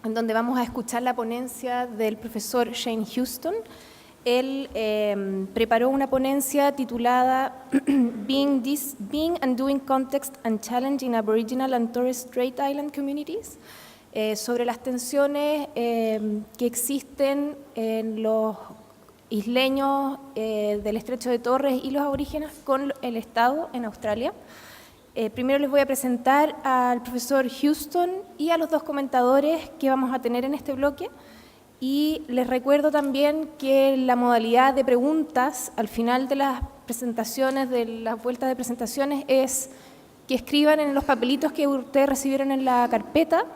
en donde vamos a escuchar la ponencia del profesor Shane Houston. Él preparó una ponencia titulada Being and Doing Context and Challenge in Aboriginal and Torres Strait Island Communities, sobre las tensiones que existen en los isleños del Estrecho de Torres y los aborígenes con el Estado en Australia. Primero les voy a presentar al profesor Houston y a los dos comentadores que vamos a tener en este bloque. Y les recuerdo también que la modalidad de preguntas al final de las presentaciones, de las vueltas de presentaciones, es que escriban en los papelitos que ustedes recibieron en la carpeta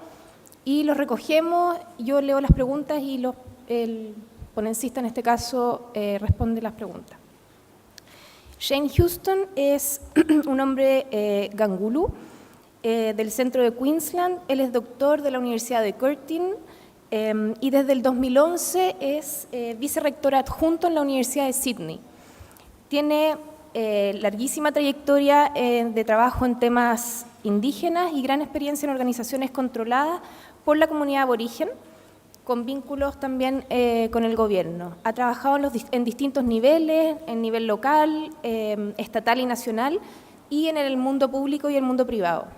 y los recogemos, yo leo las preguntas y el ponencista en este caso responde las preguntas. Shane Houston es un hombre gangulu del centro de Queensland. Él es doctor de la Universidad de Curtin y desde el 2011 es vicerrector adjunto en la Universidad de Sydney. Tiene larguísima trayectoria de trabajo en temas indígenas y gran experiencia en organizaciones controladas por la comunidad aborigen, con vínculos también con el gobierno. Ha trabajado en distintos niveles, en nivel local, estatal y nacional, y en el mundo público y el mundo privado.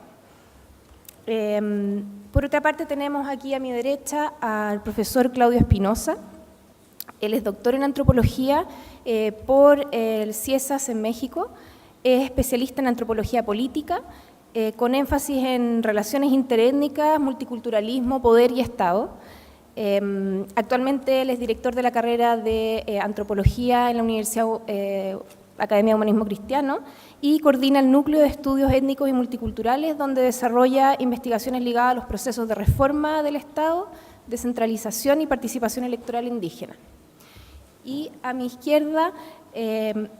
Por otra parte, tenemos aquí a mi derecha al profesor Claudio Espinosa. Él es doctor en antropología por el CIESAS en México, es especialista en antropología política, con énfasis en relaciones interétnicas, multiculturalismo, poder y Estado. Actualmente él es director de la carrera de antropología en la Universidad Academia de Humanismo Cristiano y coordina el núcleo de estudios étnicos y multiculturales, donde desarrolla investigaciones ligadas a los procesos de reforma del Estado, descentralización y participación electoral indígena. Y a mi izquierda, el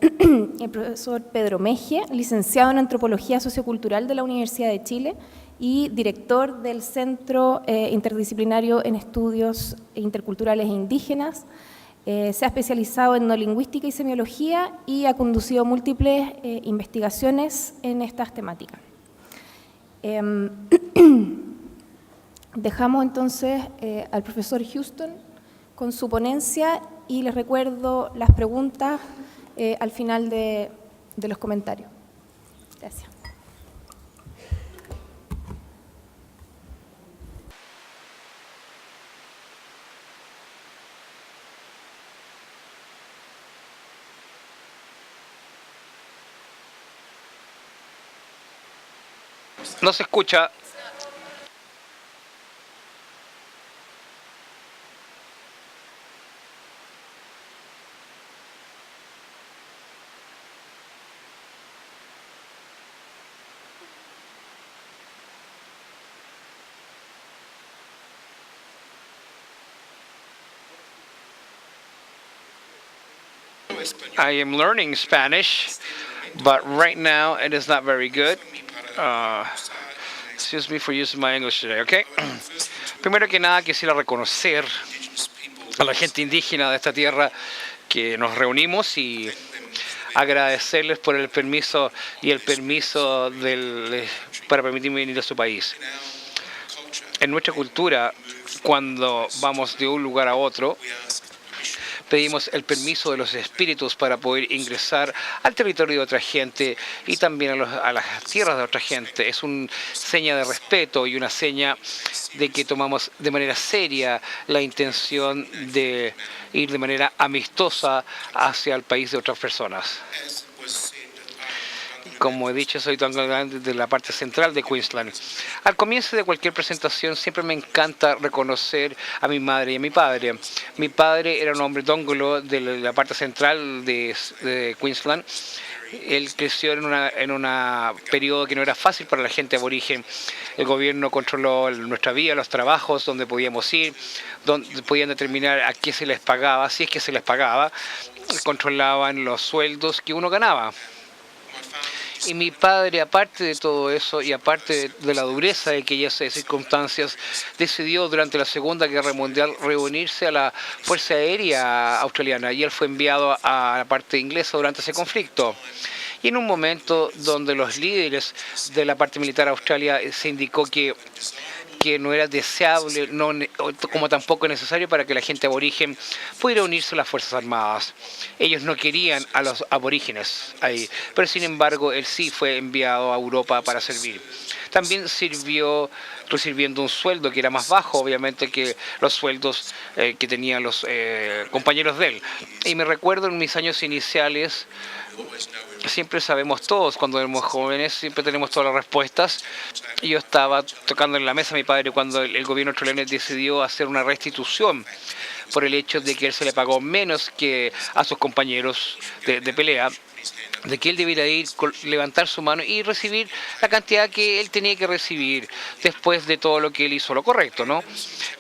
profesor Pedro Mejia, licenciado en Antropología Sociocultural de la Universidad de Chile y director del Centro Interdisciplinario en Estudios Interculturales e Indígenas. Se ha especializado en neolingüística y semiología y ha conducido múltiples investigaciones en estas temáticas. Dejamos entonces al profesor Houston con su ponencia y les recuerdo las preguntas al final de los comentarios. Gracias. No se escucha. I am learning Spanish, but right now it is not very good. Excuse me for using my English today, okay? Primero que nada, quisiera reconocer a la gente indígena de esta tierra que nos reunimos y agradecerles por el permiso para permitirme venir a su país. En nuestra cultura, cuando vamos de un lugar a otro, pedimos el permiso de los espíritus para poder ingresar al territorio de otra gente y también a las tierras de otra gente. Es una seña de respeto y una seña de que tomamos de manera seria la intención de ir de manera amistosa hacia el país de otras personas. Como he dicho, soy de la parte central de Queensland. Al comienzo de cualquier presentación siempre me encanta reconocer a mi madre y a mi padre. Mi padre era un hombre dongolo de la parte central de Queensland. Él creció en un periodo que no era fácil para la gente aborigen. El gobierno controló nuestra vida, los trabajos, donde podíamos ir, donde podían determinar a qué se les pagaba, si es que se les pagaba. Controlaban los sueldos que uno ganaba. Y mi padre, aparte de todo eso y aparte de la dureza de aquellas circunstancias, decidió durante la Segunda Guerra Mundial reunirse a la Fuerza Aérea Australiana y él fue enviado a la parte inglesa durante ese conflicto. Y en un momento donde los líderes de la parte militar australia se indicó que que no era deseable, como tampoco necesario para que la gente aborigen pudiera unirse a las Fuerzas Armadas. Ellos no querían a los aborígenes ahí, pero sin embargo él sí fue enviado a Europa para servir. También sirvió recibiendo un sueldo que era más bajo, obviamente, que los sueldos que tenían los compañeros de él. Y me recuerdo en mis años iniciales, siempre sabemos todos, cuando éramos jóvenes, siempre tenemos todas las respuestas. Y yo estaba tocando en la mesa a mi padre cuando el gobierno australiano decidió hacer una restitución por el hecho de que él se le pagó menos que a sus compañeros de pelea, de que él debiera ir, levantar su mano y recibir la cantidad que él tenía que recibir después de todo lo que él hizo lo correcto, ¿no?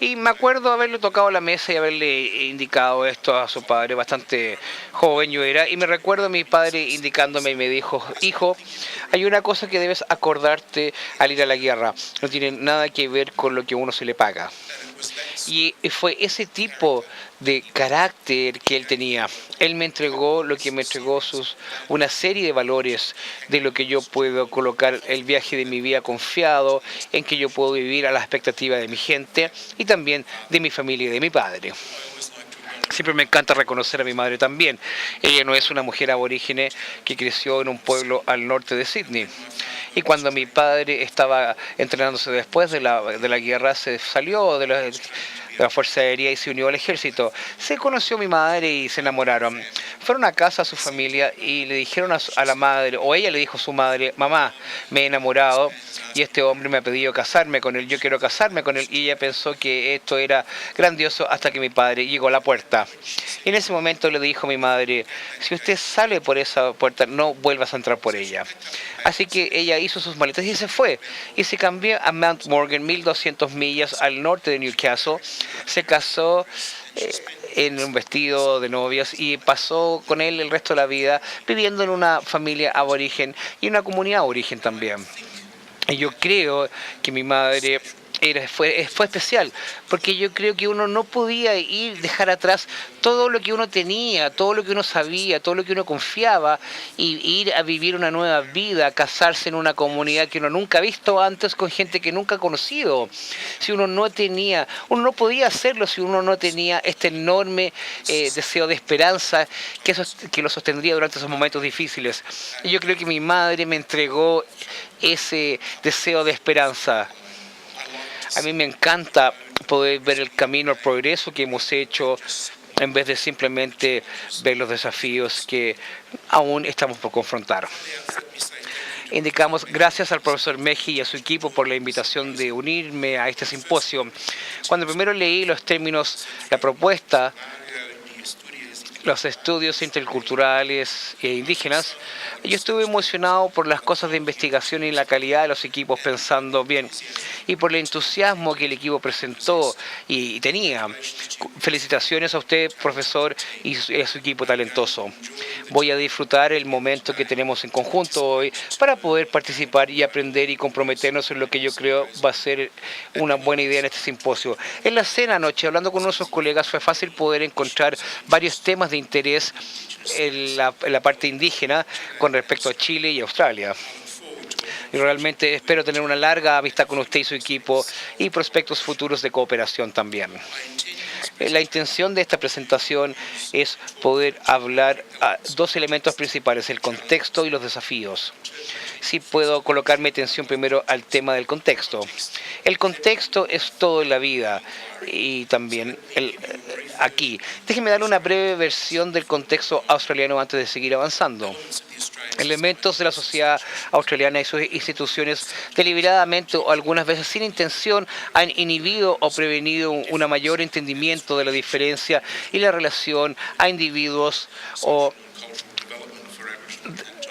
Y me acuerdo haberle tocado la mesa y haberle indicado esto a su padre, bastante joven yo era, y me recuerdo a mi padre indicándome y me dijo: hijo, hay una cosa que debes acordarte al ir a la guerra, no tiene nada que ver con lo que uno se le paga. Y fue ese tipo de carácter que él tenía. Él me entregó lo que me entregó, una serie de valores de lo que yo puedo colocar el viaje de mi vida confiado, en que yo puedo vivir a la expectativa de mi gente y también de mi familia y de mi padre. Siempre me encanta reconocer a mi madre también. Ella no es una mujer aborígene que creció en un pueblo al norte de Sydney. Y cuando mi padre estaba entrenándose después de la guerra, se salió de la Fuerza Aérea y se unió al ejército. Se conoció a mi madre y se enamoraron. Fueron a casa a su familia y le dijeron a la madre, o ella le dijo a su madre: mamá, me he enamorado y este hombre me ha pedido casarme con él, yo quiero casarme con él. Y ella pensó que esto era grandioso hasta que mi padre llegó a la puerta. Y en ese momento le dijo a mi madre: si usted sale por esa puerta, no vuelvas a entrar por ella. Así que ella hizo sus maletas y se fue. Y se cambió a Mount Morgan, 1200 millas al norte de Newcastle. Se casó en un vestido de novias y pasó con él el resto de la vida viviendo en una familia aborigen y una comunidad aborigen también. Y yo creo que mi madre fue especial, porque yo creo que uno no podía dejar atrás todo lo que uno tenía, todo lo que uno sabía, todo lo que uno confiaba, y ir a vivir una nueva vida, casarse en una comunidad que uno nunca ha visto antes, con gente que nunca ha conocido. Si uno no podía hacerlo si uno no tenía este enorme deseo de esperanza que lo sostendría durante esos momentos difíciles. Y yo creo que mi madre me entregó ese deseo de esperanza. A mí me encanta poder ver el camino al progreso que hemos hecho en vez de simplemente ver los desafíos que aún estamos por confrontar. Indicamos gracias al profesor Meji y a su equipo por la invitación de unirme a este simposio. Cuando primero leí los términos, la propuesta, los estudios interculturales e indígenas, yo estuve emocionado por las cosas de investigación y la calidad de los equipos, pensando bien, y por el entusiasmo que el equipo presentó y tenía. Felicitaciones a usted, profesor, y a su equipo talentoso. Voy a disfrutar el momento que tenemos en conjunto hoy para poder participar y aprender y comprometernos en lo que yo creo va a ser una buena idea en este simposio. En la cena anoche, hablando con nuestros colegas, fue fácil poder encontrar varios temas de interés en la parte indígena con respecto a Chile y Australia. Y realmente espero tener una larga amistad con usted y su equipo y prospectos futuros de cooperación también. La intención de esta presentación es poder hablar a dos elementos principales: el contexto y los desafíos. Si puedo colocar mi atención primero al tema del contexto. El contexto es todo en la vida y también aquí. Déjenme darle una breve versión del contexto australiano antes de seguir avanzando. Elementos de la sociedad australiana y sus instituciones deliberadamente o algunas veces sin intención han inhibido o prevenido un mayor entendimiento de la diferencia y la relación a individuos o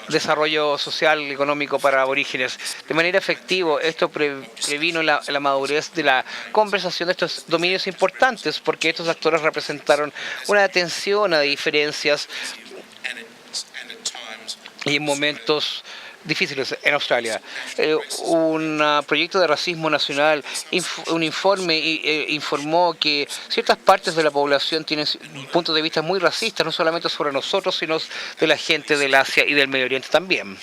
desarrollo social y económico para aborígenes. De manera efectiva, esto previno la madurez de la conversación de estos dominios importantes, porque estos actores representaron una atención a diferencias y en momentos difíciles en Australia. Un proyecto de racismo nacional, un informe informó que ciertas partes de la población tienen puntos de vista muy racistas, no solamente sobre nosotros, sino de la gente del Asia y del Medio Oriente también.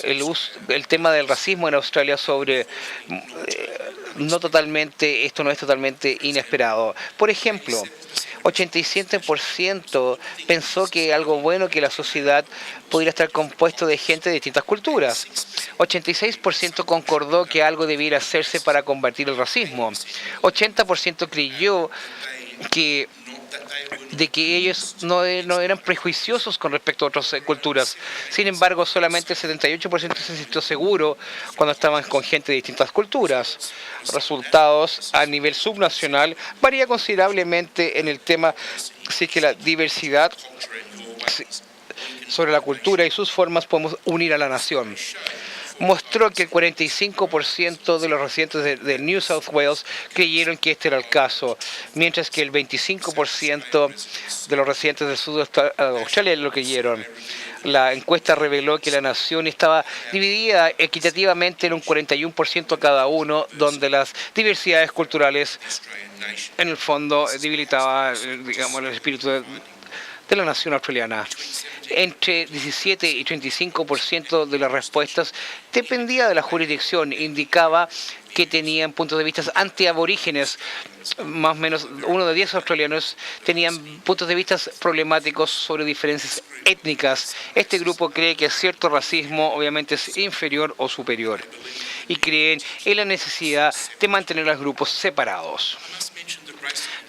El tema del racismo en Australia sobre esto no es totalmente inesperado. Por ejemplo, 87% pensó que algo bueno que la sociedad pudiera estar compuesto de gente de distintas culturas. 86% concordó que algo debiera hacerse para combatir el racismo. 80% creyó que que ellos no eran prejuiciosos con respecto a otras culturas. Sin embargo, solamente el 78% se sintió seguro cuando estaban con gente de distintas culturas. Resultados a nivel subnacional varía considerablemente en el tema si es que la diversidad sobre la cultura y sus formas podemos unir a la nación. Mostró que el 45% de los residentes de New South Wales creyeron que este era el caso, mientras que el 25% de los residentes del sur de Australia lo creyeron. La encuesta reveló que la nación estaba dividida equitativamente en un 41% cada uno, donde las diversidades culturales, en el fondo, debilitaban, digamos, el espíritu de la nación australiana. Entre 17 y 35% de las respuestas dependía de la jurisdicción, indicaba que tenían puntos de vista antiaborígenes. Más o menos 1 de 10 australianos tenían puntos de vista problemáticos sobre diferencias étnicas. Este grupo cree que cierto racismo obviamente es inferior o superior y creen en la necesidad de mantener a los grupos separados.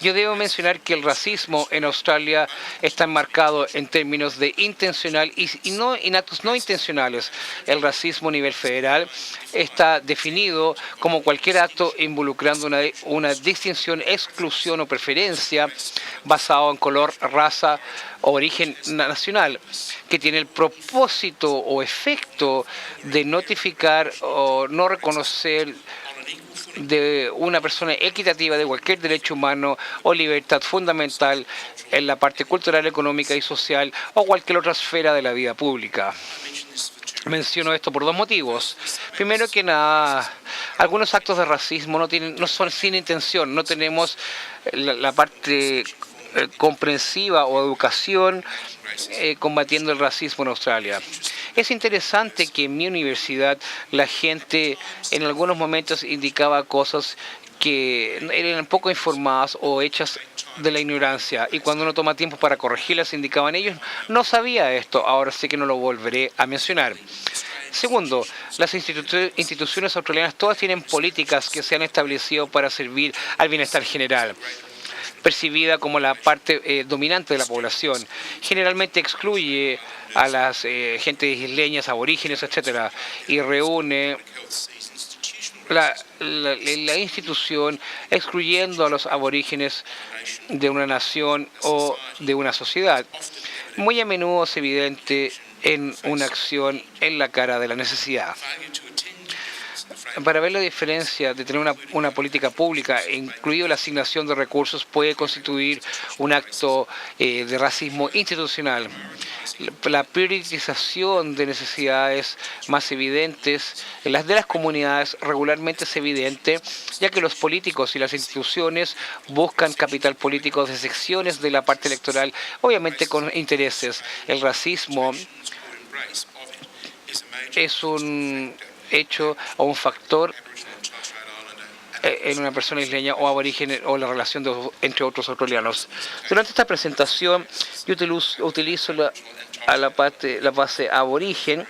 Yo debo mencionar que el racismo en Australia está enmarcado en términos de intencional y no en actos no intencionales. El racismo a nivel federal está definido como cualquier acto involucrando una distinción, exclusión o preferencia basado en color, raza o origen nacional, que tiene el propósito o efecto de notificar o no reconocer de una persona equitativa de cualquier derecho humano o libertad fundamental en la parte cultural, económica y social o cualquier otra esfera de la vida pública. Menciono esto por dos motivos. Primero que nada, algunos actos de racismo no son sin intención. No tenemos la parte comprensiva o educación combatiendo el racismo en Australia. Es interesante que en mi universidad la gente en algunos momentos indicaba cosas que eran poco informadas o hechas de la ignorancia, y cuando uno toma tiempo para corregirlas indicaban ellos no sabía esto, ahora sí que no lo volveré a mencionar. Segundo, las instituciones australianas todas tienen políticas que se han establecido para servir al bienestar general, percibida como la parte dominante de la población. Generalmente excluye a las gentes isleñas, aborígenes, etcétera, y reúne la institución excluyendo a los aborígenes de una nación o de una sociedad. Muy a menudo es evidente en una acción en la cara de la necesidad. Para ver la diferencia de tener una política pública, incluido la asignación de recursos, puede constituir un acto de racismo institucional. La priorización de necesidades más evidentes en las de las comunidades regularmente es evidente, ya que los políticos y las instituciones buscan capital político de secciones de la parte electoral, obviamente con intereses. El racismo es un hecho o un factor en una persona isleña o aborigen o la relación entre otros australianos. Durante esta presentación yo utilizo la base aborigen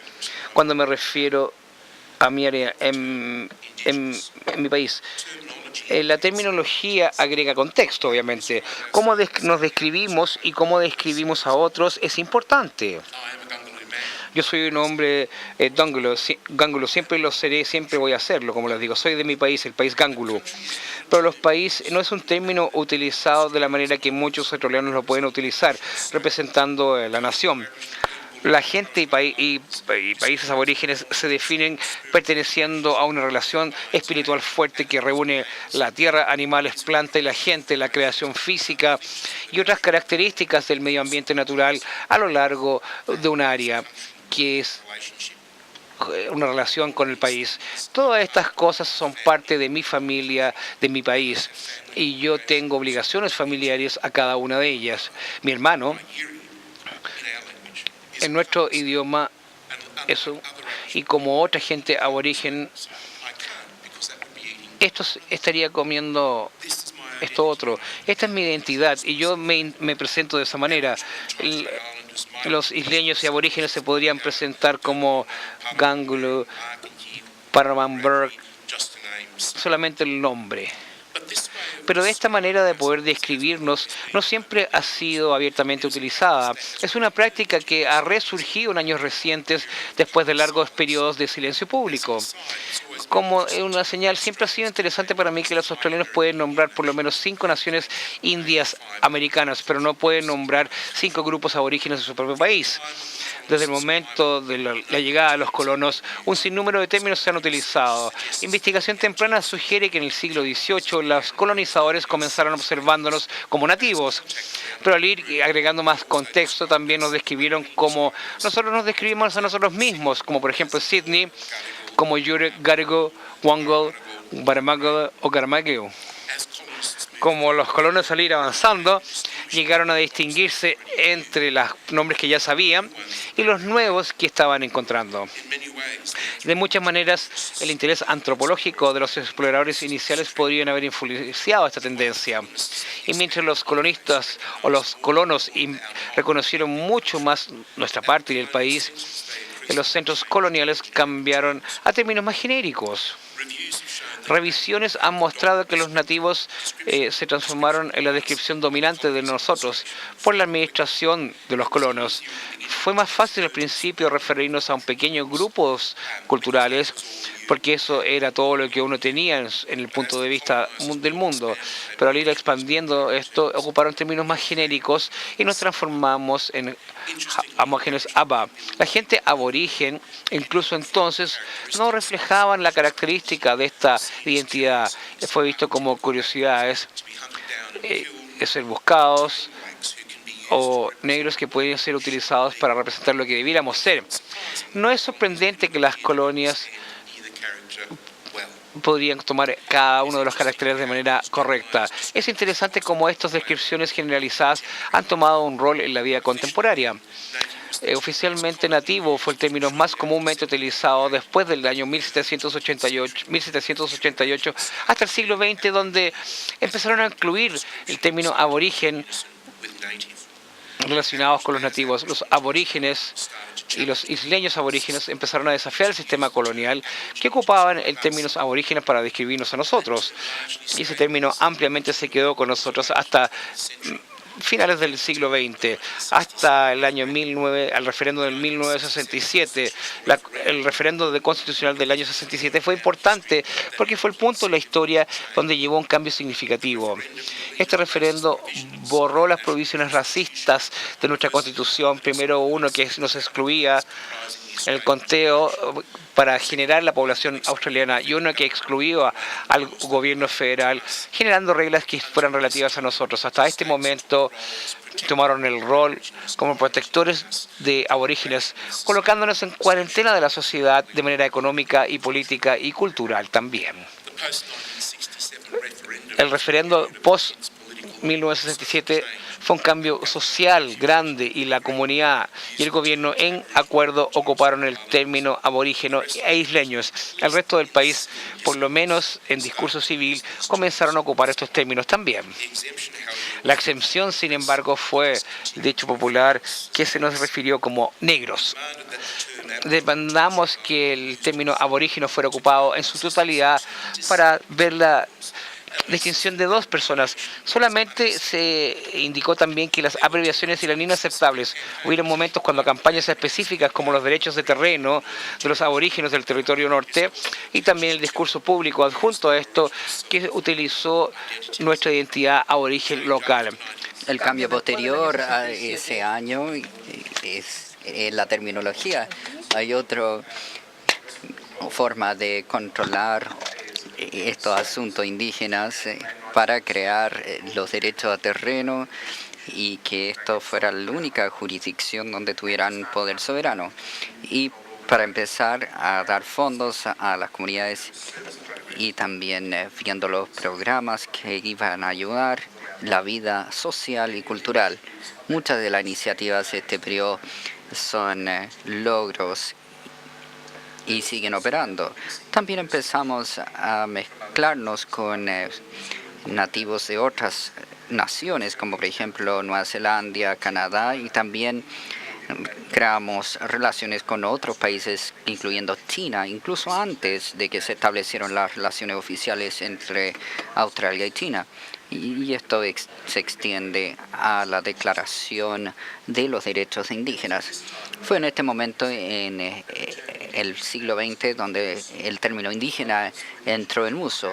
cuando me refiero a mi área en mi país. La terminología agrega contexto, obviamente. Cómo nos describimos y cómo describimos a otros es importante. Yo soy un hombre Gangulu, siempre lo seré, siempre voy a hacerlo, como les digo. Soy de mi país, el país Gangulu. Pero los países no es un término utilizado de la manera que muchos australianos lo pueden utilizar, representando la nación. La gente y países aborígenes se definen perteneciendo a una relación espiritual fuerte que reúne la tierra, animales, plantas y la gente, la creación física y otras características del medio ambiente natural a lo largo de un área que es una relación con el país. Todas estas cosas son parte de mi familia, de mi país, y yo tengo obligaciones familiares a cada una de ellas. Mi hermano, en nuestro idioma, eso, y como otra gente aborigen, estaría comiendo esto otro. Esta es mi identidad y yo me presento de esa manera. Los isleños y aborígenes se podrían presentar como Gangulu, Paramamberg, solamente el nombre. Pero esta manera de poder describirnos no siempre ha sido abiertamente utilizada. Es una práctica que ha resurgido en años recientes después de largos periodos de silencio público. Como una señal, siempre ha sido interesante para mí que los australianos pueden nombrar por lo menos 5 naciones indias americanas, pero no pueden nombrar 5 grupos aborígenes de su propio país. Desde el momento de la llegada de los colonos, un sinnúmero de términos se han utilizado. Investigación temprana sugiere que en el siglo XVIII los colonizadores comenzaron observándonos como nativos, pero al ir agregando más contexto también nos describieron como nosotros nos describimos a nosotros mismos, como por ejemplo Sydney, como Yurek, Garigo, Wangal, Baramagal o Garamageo. Como los colonos al ir avanzando, llegaron a distinguirse entre los nombres que ya sabían y los nuevos que estaban encontrando. De muchas maneras, el interés antropológico de los exploradores iniciales podrían haber influenciado esta tendencia. Y mientras los colonistas o los colonos reconocieron mucho más nuestra parte y el país, los centros coloniales cambiaron a términos más genéricos. Revisiones han mostrado que los nativos se transformaron en la descripción dominante de nosotros por la administración de los colonos. Fue más fácil al principio referirnos a un pequeño grupos culturales, porque eso era todo lo que uno tenía en el punto de vista del mundo. Pero al ir expandiendo esto, ocuparon términos más genéricos y nos transformamos en abógenes ABA. La gente aborigen, incluso entonces, no reflejaban la característica de esta identidad. Fue visto como curiosidades, de ser buscados o negros que pueden ser utilizados para representar lo que debiéramos ser. No es sorprendente que las colonias podrían tomar cada uno de los caracteres de manera correcta. Es interesante cómo estas descripciones generalizadas han tomado un rol en la vida contemporánea. Oficialmente nativo fue el término más comúnmente utilizado después del año 1788 hasta el siglo XX, donde empezaron a incluir el término aborigen relacionados con los nativos. Los aborígenes y los isleños aborígenes empezaron a desafiar el sistema colonial que ocupaban el término aborígenes para describirnos a nosotros. Y ese término ampliamente se quedó con nosotros hasta finales del siglo XX, hasta el año al referéndum del 1967. El referéndum constitucional del año 67 fue importante porque fue el punto de la historia donde llevó un cambio significativo. Este referendo borró las provisiones racistas de nuestra Constitución. Primero, uno que nos excluía el conteo para generar la población australiana y uno que excluía al gobierno federal, generando reglas que fueran relativas a nosotros. Hasta este momento tomaron el rol como protectores de aborígenes, colocándonos en cuarentena de la sociedad de manera económica y política y cultural también. El referendo post-1967 fue un cambio social grande y la comunidad y el gobierno en acuerdo ocuparon el término aborígeno e isleños. El resto del país, por lo menos en discurso civil, comenzaron a ocupar estos términos también. La exención, sin embargo, fue el dicho popular que se nos refirió como negros. Demandamos que el término aborígeno fuera ocupado en su totalidad para ver la distinción de dos personas. Solamente se indicó también que las abreviaciones eran inaceptables. Hubieron momentos cuando campañas específicas como los derechos de terreno de los aborígenes del territorio norte y también el discurso público adjunto a esto que utilizó nuestra identidad aborigen local. El cambio posterior a ese año es la terminología. Hay otra forma de controlar estos asuntos indígenas para crear los derechos a terreno y que esto fuera la única jurisdicción donde tuvieran poder soberano. Y para empezar a dar fondos a las comunidades y también viendo los programas que iban a ayudar la vida social y cultural. Muchas de las iniciativas de este periodo son logros y siguen operando. También empezamos a mezclarnos con nativos de otras naciones, como por ejemplo Nueva Zelanda, Canadá, y también creamos relaciones con otros países, incluyendo China, incluso antes de que se establecieron las relaciones oficiales entre Australia y China. Y esto se extiende a la Declaración de los Derechos Indígenas. Fue en este momento, en el siglo XX, donde el término indígena entró en uso.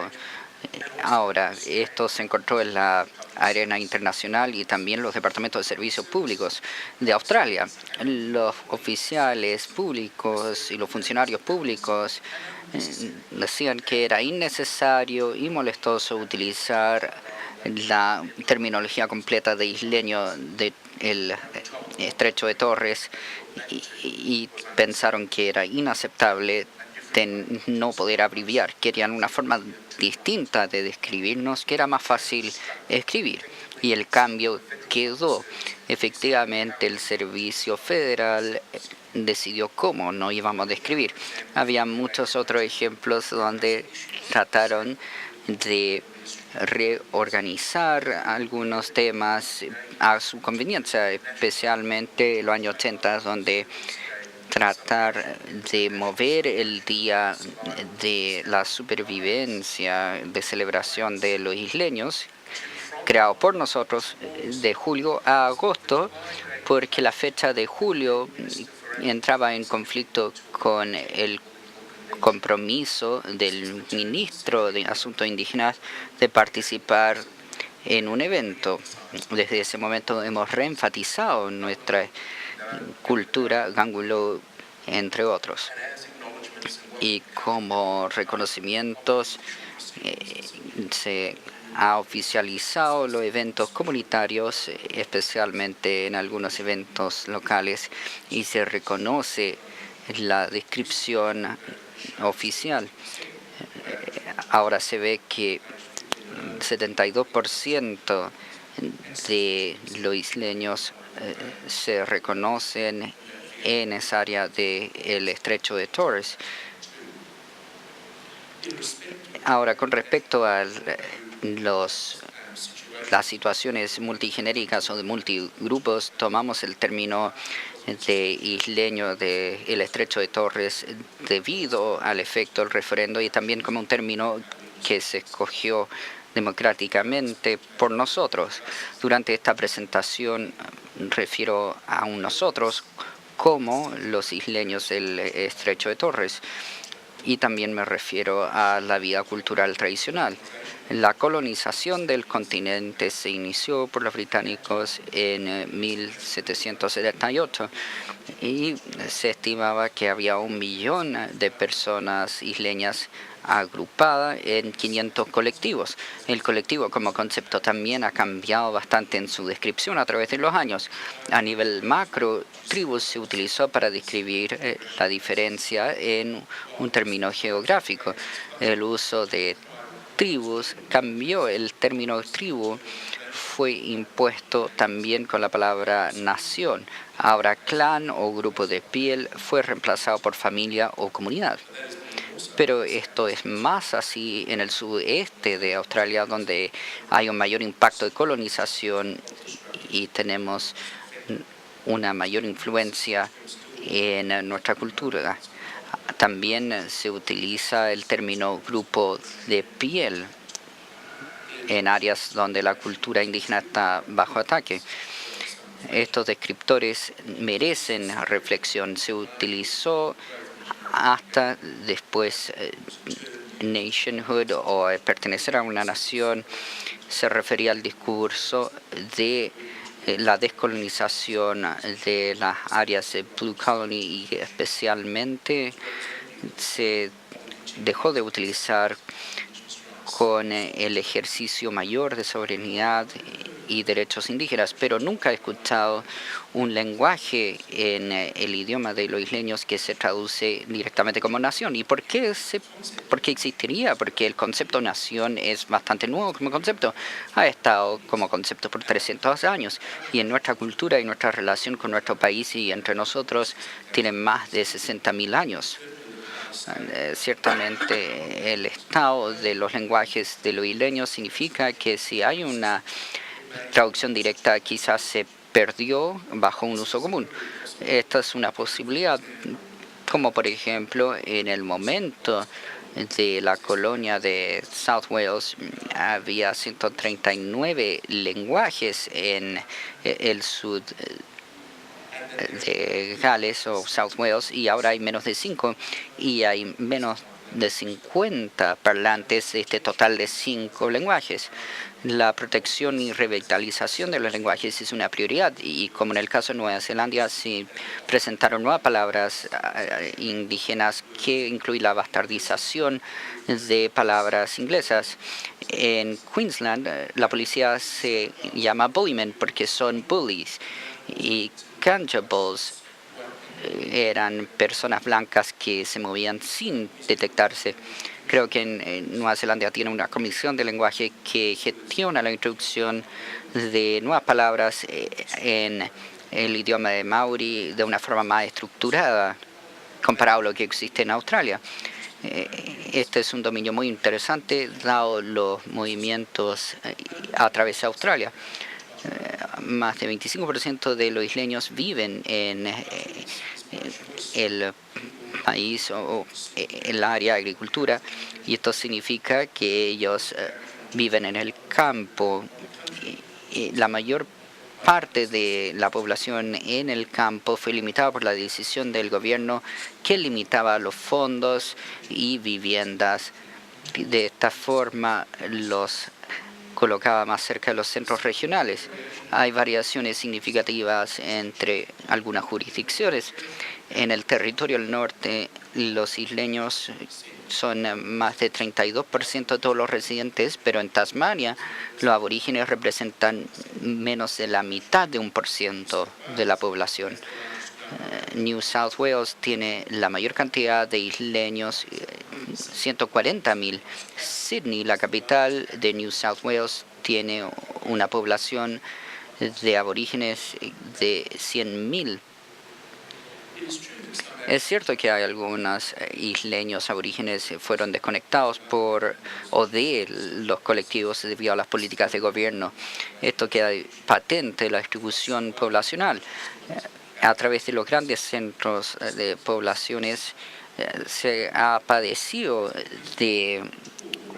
Ahora, esto se encontró en la arena internacional y también los departamentos de servicios públicos de Australia. Los oficiales públicos y los funcionarios públicos decían que era innecesario y molestoso utilizar la terminología completa de isleño del estrecho de Torres y pensaron que era inaceptable de no poder abreviar. Querían una forma distinta de describirnos que era más fácil escribir. Y el cambio quedó. Efectivamente, el Servicio Federal decidió cómo no íbamos a describir. Había muchos otros ejemplos donde trataron de reorganizar algunos temas a su conveniencia, especialmente en los años 80, donde tratar de mover el día de la supervivencia de celebración de los isleños, creado por nosotros, de julio a agosto, porque la fecha de julio entraba en conflicto con el compromiso del ministro de Asuntos Indígenas de participar en un evento. Desde ese momento hemos reenfatizado nuestra cultura Gangulu, entre otros. Y como reconocimientos se ha oficializado los eventos comunitarios, especialmente en algunos eventos locales, y se reconoce la descripción oficial. Ahora se ve que 72% de los isleños se reconocen en esa área del estrecho de Torres. Ahora, con respecto a las situaciones multigenéricas o de multigrupos, tomamos el término de isleño del estrecho de Torres debido al efecto del referendo y también como un término que se escogió democráticamente por nosotros. Durante esta presentación refiero a un nosotros como los isleños del estrecho de Torres y también me refiero a la vida cultural tradicional. La colonización del continente se inició por los británicos en 1778 y se estimaba que había 1 millón de personas isleñas agrupadas en 500 colectivos. El colectivo como concepto también ha cambiado bastante en su descripción a través de los años. A nivel macro, tribus se utilizó para describir la diferencia en un término geográfico. El uso de tribus cambió. El término tribu fue impuesto también con la palabra nación. Ahora clan o grupo de piel fue reemplazado por familia o comunidad. Pero esto es más así en el sudeste de Australia, donde hay un mayor impacto de colonización y tenemos una mayor influencia en nuestra cultura. También se utiliza el término grupo de piel en áreas donde la cultura indígena está bajo ataque. Estos descriptores merecen reflexión. Se utilizó hasta después nationhood o pertenecer a una nación. Se refería al discurso de la descolonización de las áreas de Blue Colony y especialmente se dejó de utilizar con el ejercicio mayor de soberanía y derechos indígenas, pero nunca he escuchado un lenguaje en el idioma de los isleños que se traduce directamente como nación. ¿Y por qué existiría? Porque el concepto nación es bastante nuevo como concepto. Ha estado como concepto por 300 años y en nuestra cultura y nuestra relación con nuestro país y entre nosotros tiene más de 60.000 años. Ciertamente el estado de los lenguajes de los isleños significa que si hay una traducción directa quizás se perdió bajo un uso común. Esta es una posibilidad, como por ejemplo en el momento de la colonia de South Wales había 139 lenguajes en el sur de Gales o South Wales y ahora hay menos de 5 y hay menos de 50 parlantes de este total de 5 lenguajes. La protección y revitalización de los lenguajes es una prioridad y como en el caso de Nueva Zelanda se presentaron nuevas palabras indígenas que incluyen la bastardización de palabras inglesas. En Queensland la policía se llama bullymen porque son bullies y cantables eran personas blancas que se movían sin detectarse. Creo que en Nueva Zelanda tiene una comisión de lenguaje que gestiona la introducción de nuevas palabras en el idioma de Maori de una forma más estructurada comparado a lo que existe en Australia. Este es un dominio muy interesante dado los movimientos a través de Australia. Más de 25% de los isleños viven en el país o en la área de agricultura y esto significa que ellos viven en el campo. La mayor parte de la población en el campo fue limitada por la decisión del gobierno que limitaba los fondos y viviendas. De esta forma los colocada más cerca de los centros regionales. Hay variaciones significativas entre algunas jurisdicciones. En el territorio del norte, los isleños son más de 32% de todos los residentes, pero en Tasmania los aborígenes representan menos de la mitad de 1% de la población. New South Wales tiene la mayor cantidad de isleños, 140.000. Sydney, la capital de New South Wales, tiene una población de aborígenes de 100.000. Es cierto que hay algunos isleños aborígenes que fueron desconectados de los colectivos debido a las políticas de gobierno. Esto queda patente en la distribución poblacional. A través de los grandes centros de poblaciones se ha padecido de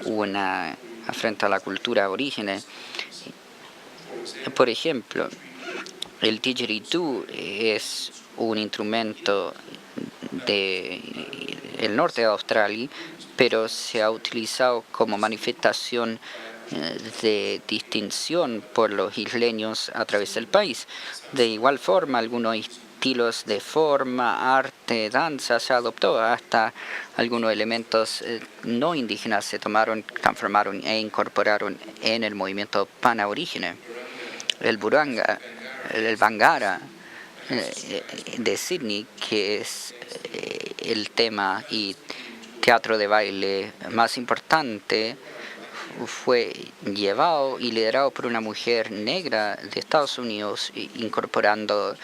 una afrenta a la cultura aborígene. Por ejemplo, el didgeridoo es un instrumento del norte de Australia, pero se ha utilizado como manifestación de distinción por los isleños a través del país. De igual forma, algunos estilos de forma, arte, danza se adoptó, hasta algunos elementos no indígenas se tomaron, transformaron e incorporaron en el movimiento panaborígene. El Bangara de Sydney, que es el tema y teatro de baile más importante, fue llevado y liderado por una mujer negra de Estados Unidos, incorporando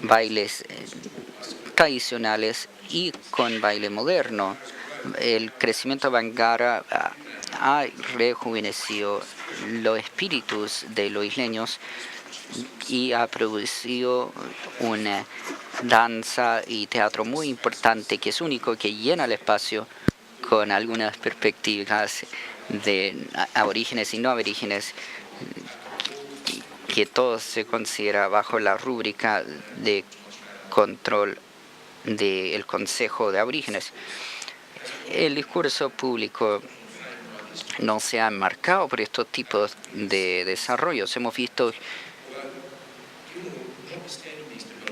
bailes tradicionales y con baile moderno. El crecimiento Bangara ha rejuvenecido los espíritus de los isleños y ha producido una danza y teatro muy importante que es único, que llena el espacio con algunas perspectivas de aborígenes y no aborígenes, que todo se considera bajo la rúbrica de control del Consejo de Aborígenes. El discurso público no se ha enmarcado por estos tipos de desarrollos. Hemos visto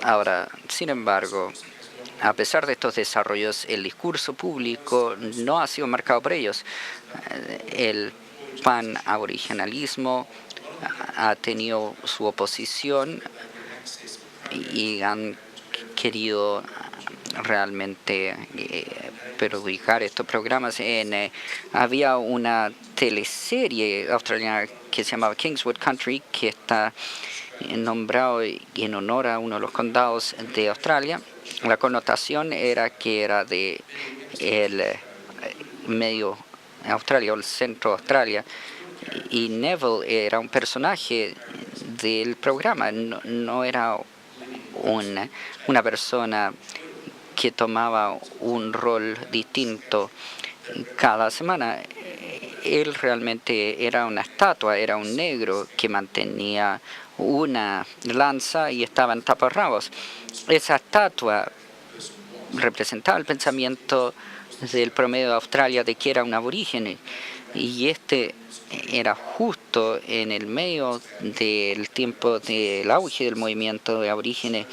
ahora, sin embargo, a pesar de estos desarrollos, el discurso público no ha sido marcado por ellos. El panaboriginalismo ha tenido su oposición y han querido realmente perjudicar estos programas. Había una teleserie australiana que se llamaba Kingswood Country, que está nombrado en honor a uno de los condados de Australia. La connotación era que era de el medio Australia o el centro de Australia, y Neville era un personaje del programa, no era una persona que tomaba un rol distinto cada semana. Él realmente era una estatua, era un negro que mantenía una lanza y estaba en taparrabos. Esa estatua representaba el pensamiento del promedio de Australia de que era un aborigen, y este era justo en el medio del tiempo del auge del movimiento de aborígenes.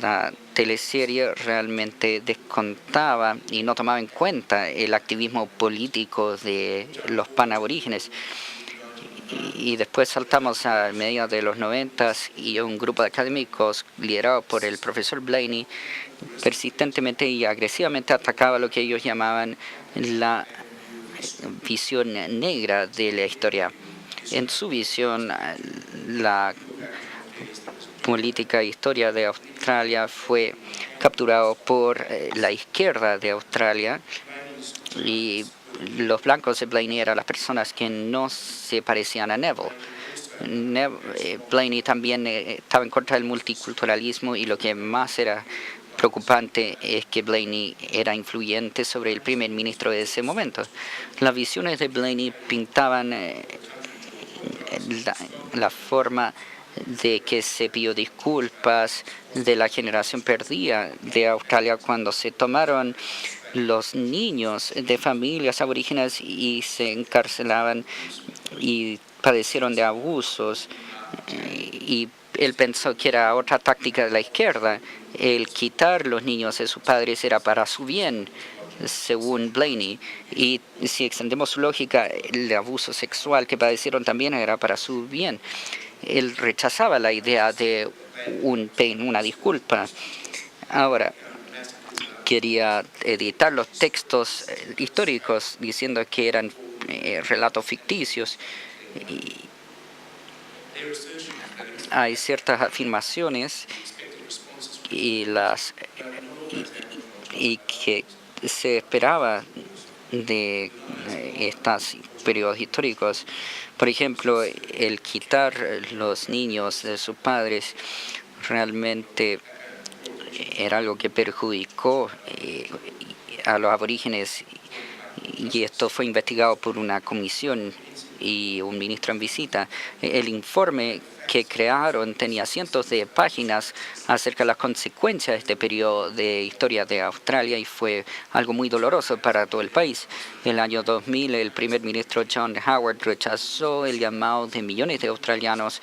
La teleserie realmente descontaba y no tomaba en cuenta el activismo político de los panaborígenes. Y después saltamos a mediados de los 90 y un grupo de académicos liderado por el profesor Blaney persistentemente y agresivamente atacaba lo que ellos llamaban la visión negra de la historia. En su visión, la política e historia de Australia fue capturado por la izquierda de Australia, y los blancos de Blaney eran las personas que no se parecían a Neville. Blaney también estaba en contra del multiculturalismo, y lo que más era preocupante es que Blaney era influyente sobre el primer ministro de ese momento. Las visiones de Blaney pintaban la forma de que se pidió disculpas de la generación perdida de Australia cuando se tomaron los niños de familias aborígenes y se encarcelaban y padecieron de abusos. Y él pensó que era otra táctica de la izquierda. El quitar los niños de sus padres era para su bien, según Blaney. Y si extendemos su lógica, el abuso sexual que padecieron también era para su bien. Él rechazaba la idea de una disculpa. Ahora, quería editar los textos históricos diciendo que eran relatos ficticios. Hay ciertas afirmaciones y que se esperaba de estos periodos históricos. Por ejemplo, el quitar los niños de sus padres realmente era algo que perjudicó a los aborígenes, y esto fue investigado por una comisión y un ministro en visita. El informe que crearon tenía cientos de páginas acerca de las consecuencias de este periodo de historia de Australia, y fue algo muy doloroso para todo el país. En el año 2000, el primer ministro John Howard rechazó el llamado de millones de australianos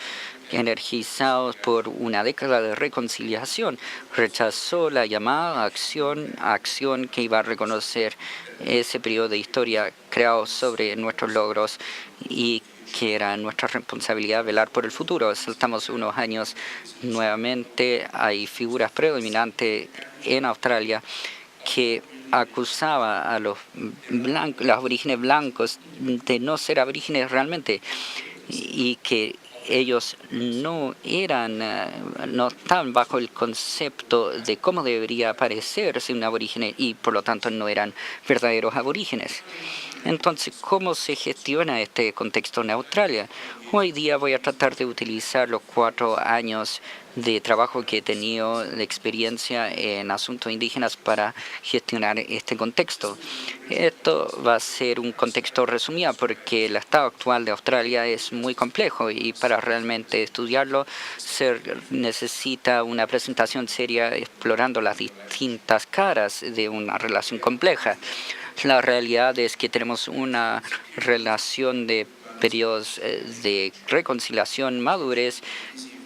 energizados por una década de reconciliación. Rechazó la llamada acción que iba a reconocer ese periodo de historia creado sobre nuestros logros, y que era nuestra responsabilidad velar por el futuro. Saltamos unos años nuevamente. Hay figuras predominantes en Australia que acusaba a los aborígenes blancos de no ser aborígenes realmente, y que ellos no estaban bajo el concepto de cómo debería parecerse un aborigen, y por lo tanto no eran verdaderos aborígenes. Entonces, ¿cómo se gestiona este contexto en Australia? Hoy día voy a tratar de utilizar los 4 años de trabajo que he tenido de experiencia en asuntos indígenas para gestionar este contexto. Esto va a ser un contexto resumido porque el estado actual de Australia es muy complejo, y para realmente estudiarlo se necesita una presentación seria explorando las distintas caras de una relación compleja. La realidad es que tenemos una relación de periodos de reconciliación, madurez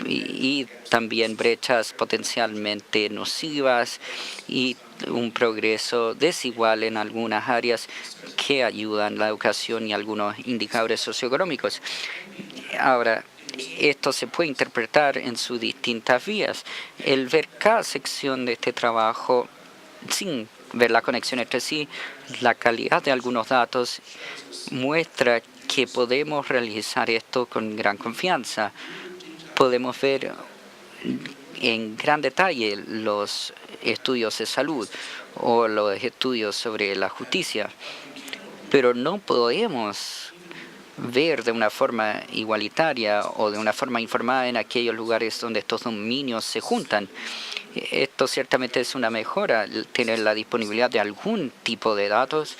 y también brechas potencialmente nocivas, y un progreso desigual en algunas áreas que ayudan la educación y algunos indicadores socioeconómicos. Ahora, esto se puede interpretar en sus distintas vías. El ver cada sección de este trabajo sin ver la conexión entre sí. La calidad de algunos datos muestra que podemos realizar esto con gran confianza. Podemos ver en gran detalle los estudios de salud o los estudios sobre la justicia, pero no podemos ver de una forma igualitaria o de una forma informada en aquellos lugares donde estos dominios se juntan. Esto ciertamente es una mejora, tener la disponibilidad de algún tipo de datos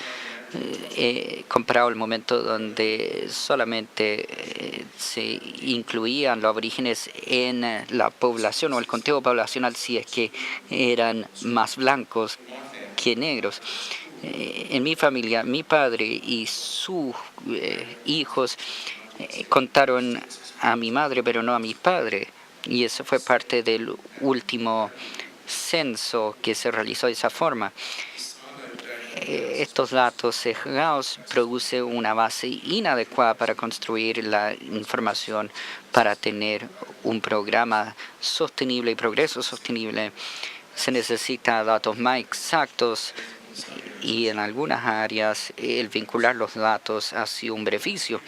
comparado al momento donde solamente se incluían los aborígenes en la población o el conteo poblacional si es que eran más blancos que negros. En mi familia, mi padre y sus hijos contaron a mi madre, pero no a mi padre. Y eso fue parte del último censo que se realizó de esa forma. Estos datos sesgados producen una base inadecuada para construir la información, para tener un programa sostenible y progreso sostenible. Se necesita datos más exactos y en algunas áreas el vincular los datos ha sido un beneficio.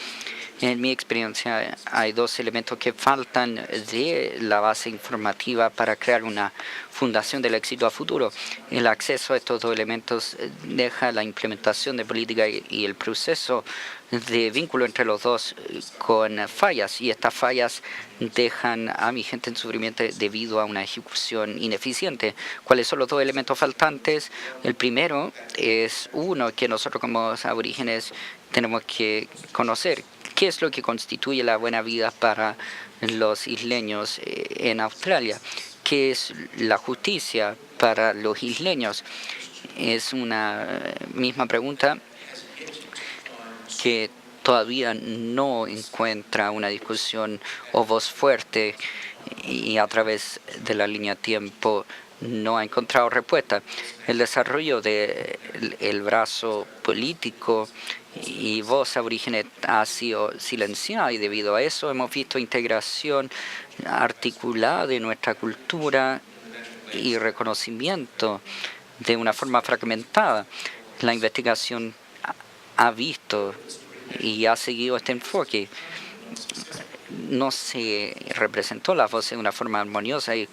En mi experiencia hay dos elementos que faltan de la base informativa para crear una fundación del éxito a futuro. El acceso a estos dos elementos deja la implementación de política y el proceso de vínculo entre los dos con fallas, y estas fallas dejan a mi gente en sufrimiento debido a una ejecución ineficiente. ¿Cuáles son los dos elementos faltantes? El primero es uno que nosotros como aborígenes tenemos que conocer. ¿Qué es lo que constituye la buena vida para los isleños en Australia? ¿Qué es la justicia para los isleños? Es una misma pregunta que todavía no encuentra una discusión o voz fuerte y a través de la línea tiempo no ha encontrado respuesta. El desarrollo del brazo político y voz aborígenes ha sido silenciada, y debido a eso hemos visto integración articulada de nuestra cultura y reconocimiento de una forma fragmentada. La investigación ha visto y ha seguido este enfoque. No se representó la voz de una forma armoniosa y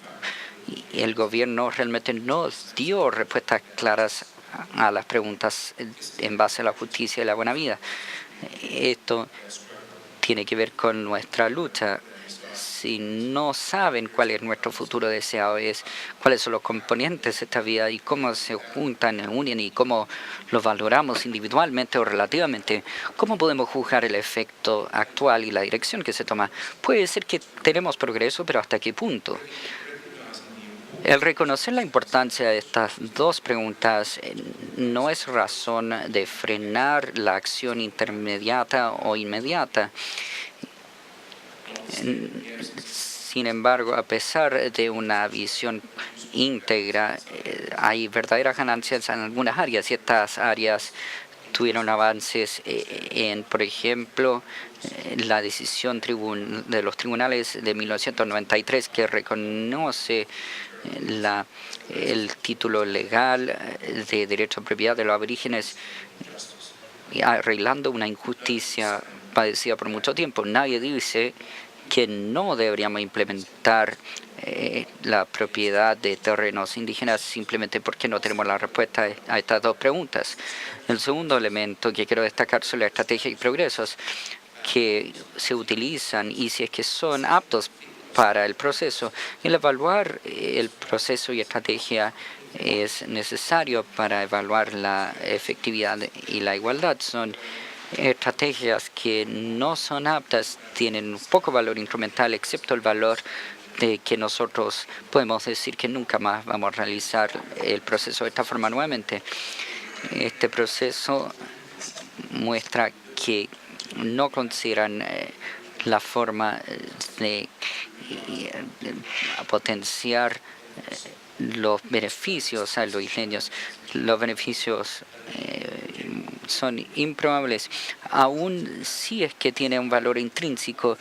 el gobierno realmente no dio respuestas claras a las preguntas en base a la justicia y la buena vida. Esto tiene que ver con nuestra lucha. Si no saben cuál es nuestro futuro deseado, es cuáles son los componentes de esta vida y cómo se juntan, unen y cómo los valoramos individualmente o relativamente, ¿cómo podemos juzgar el efecto actual y la dirección que se toma? Puede ser que tenemos progreso, pero ¿hasta qué punto? El reconocer la importancia de estas dos preguntas no es razón de frenar la acción intermediata o inmediata. Sin embargo, a pesar de una visión íntegra, hay verdaderas ganancias en algunas áreas, y estas áreas tuvieron avances en, por ejemplo, la decisión de los tribunales de 1993 que reconoce el título legal de derecho a propiedad de los aborígenes, arreglando una injusticia padecida por mucho tiempo. Nadie dice que no deberíamos implementar la propiedad de terrenos indígenas simplemente porque no tenemos la respuesta a estas dos preguntas. El segundo elemento que quiero destacar son las estrategias y progresos que se utilizan y si es que son aptos para el proceso. El evaluar el proceso y estrategia es necesario para evaluar la efectividad y la igualdad. Son estrategias que no son aptas, tienen poco valor incremental, excepto el valor de que nosotros podemos decir que nunca más vamos a realizar el proceso de esta forma nuevamente. Este proceso muestra que no consideran la forma de potenciar los beneficios a los isleños. Los beneficios son improbables, aún si es que tiene un valor intrínseco.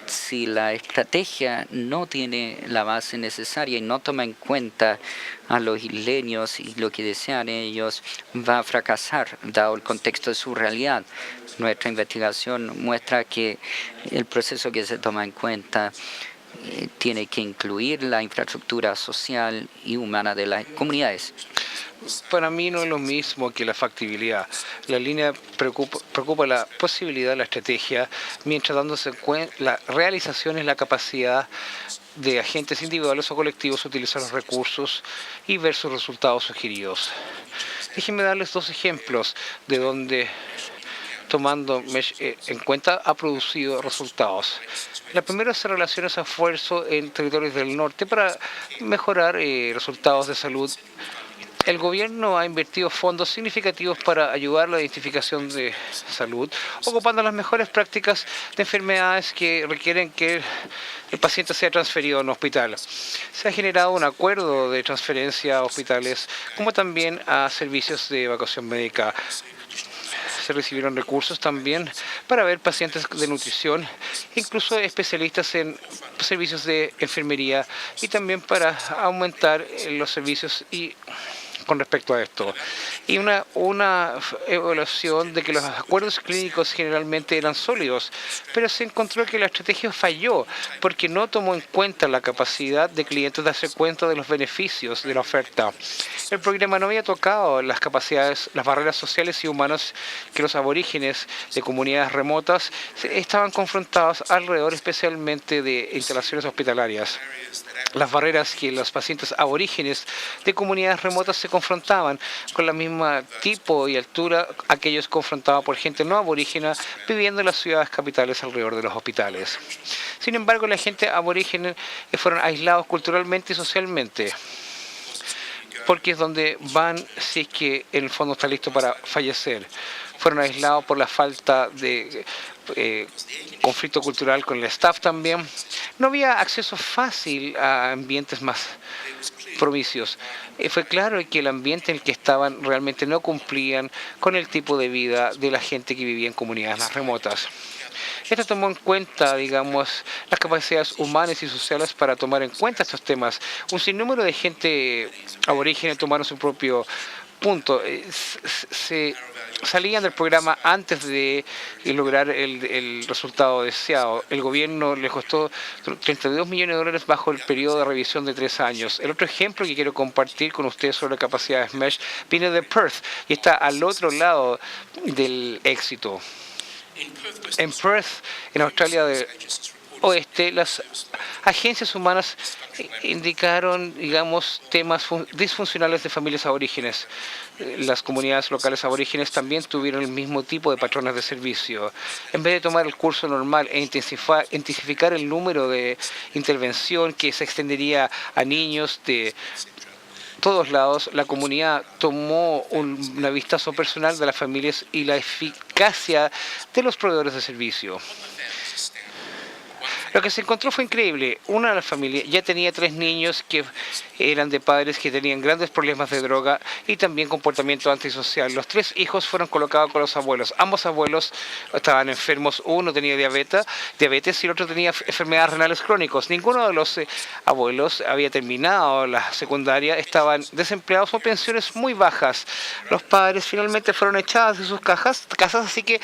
si la estrategia no tiene la base necesaria y no toma en cuenta a los isleños y lo que desean ellos, va a fracasar, dado el contexto de su realidad. Nuestra investigación muestra que el proceso que se toma en cuenta tiene que incluir la infraestructura social y humana de las comunidades. Para mí no es lo mismo que la factibilidad. La línea preocupa la posibilidad de la estrategia, mientras dándose cuenta la realización es la capacidad de agentes individuales o colectivos utilizar los recursos y ver sus resultados sugeridos. Déjenme darles 2 ejemplos de donde tomando en cuenta ha producido resultados. La primera se relaciona a ese esfuerzo en territorios del norte para mejorar resultados de salud. El gobierno ha invertido fondos significativos para ayudar a la identificación de salud, ocupando las mejores prácticas de enfermedades que requieren que el paciente sea transferido a un hospital. Se ha generado un acuerdo de transferencia a hospitales, como también a servicios de evacuación médica. Se recibieron recursos también para ver pacientes de nutrición, incluso especialistas en servicios de enfermería y también para aumentar los servicios y con respecto a esto. Y una evaluación de que los acuerdos clínicos generalmente eran sólidos, pero se encontró que la estrategia falló porque no tomó en cuenta la capacidad de clientes de darse cuenta de los beneficios de la oferta. El programa no había tocado las capacidades, las barreras sociales y humanas que los aborígenes de comunidades remotas estaban confrontados alrededor, especialmente de instalaciones hospitalarias. Las barreras que los pacientes aborígenes de comunidades remotas se confrontaban con la misma tipo y altura a aquellos confrontados por gente no aborígena viviendo en las ciudades capitales alrededor de los hospitales. Sin embargo, la gente aborígene fueron aislados culturalmente y socialmente, porque es donde van si es que en el fondo está listo para fallecer. Fueron aislados por la falta de conflicto cultural con el staff también. No había acceso fácil a ambientes más propicios. Fue claro que el ambiente en el que estaban realmente no cumplían con el tipo de vida de la gente que vivía en comunidades más remotas. Esto tomó en cuenta, digamos, las capacidades humanas y sociales para tomar en cuenta estos temas. Un sinnúmero de gente aborígene tomaron su propio punto. Se salían del programa antes de lograr el resultado deseado. El gobierno les costó $32 millones bajo el periodo de revisión de 3 años. El otro ejemplo que quiero compartir con ustedes sobre capacidades MESH viene de Perth y está al otro lado del éxito. En Perth, en Australia del Oeste, las agencias humanas indicaron, digamos, temas disfuncionales de familias aborígenes. Las comunidades locales aborígenes también tuvieron el mismo tipo de patrones de servicio. En vez de tomar el curso normal e intensificar el número de intervención que se extendería a niños de todos lados, la comunidad tomó un vistazo personal de las familias y la eficacia de los proveedores de servicio. Lo que se encontró fue increíble. Una de las familias ya tenía 3 niños que eran de padres que tenían grandes problemas de droga y también comportamiento antisocial. Los 3 hijos fueron colocados con los abuelos. Ambos abuelos estaban enfermos. Uno tenía diabetes y el otro tenía enfermedades renales crónicas. Ninguno de los abuelos había terminado la secundaria. Estaban desempleados o pensiones muy bajas. Los padres finalmente fueron echados de sus casas, así que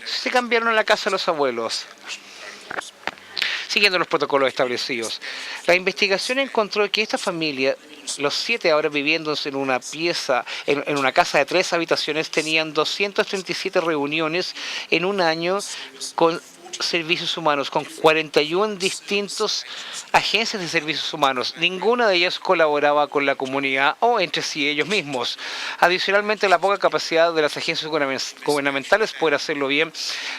se cambiaron a la casa de los abuelos, siguiendo los protocolos establecidos. La investigación encontró que esta familia, los 7 ahora viviendo en una pieza, en una casa de 3 habitaciones, tenían 237 reuniones en un año con servicios humanos, con 41 distintos agencias de servicios humanos. Ninguna de ellas colaboraba con la comunidad o entre sí ellos mismos. Adicionalmente, la poca capacidad de las agencias gubernamentales poder hacerlo bien.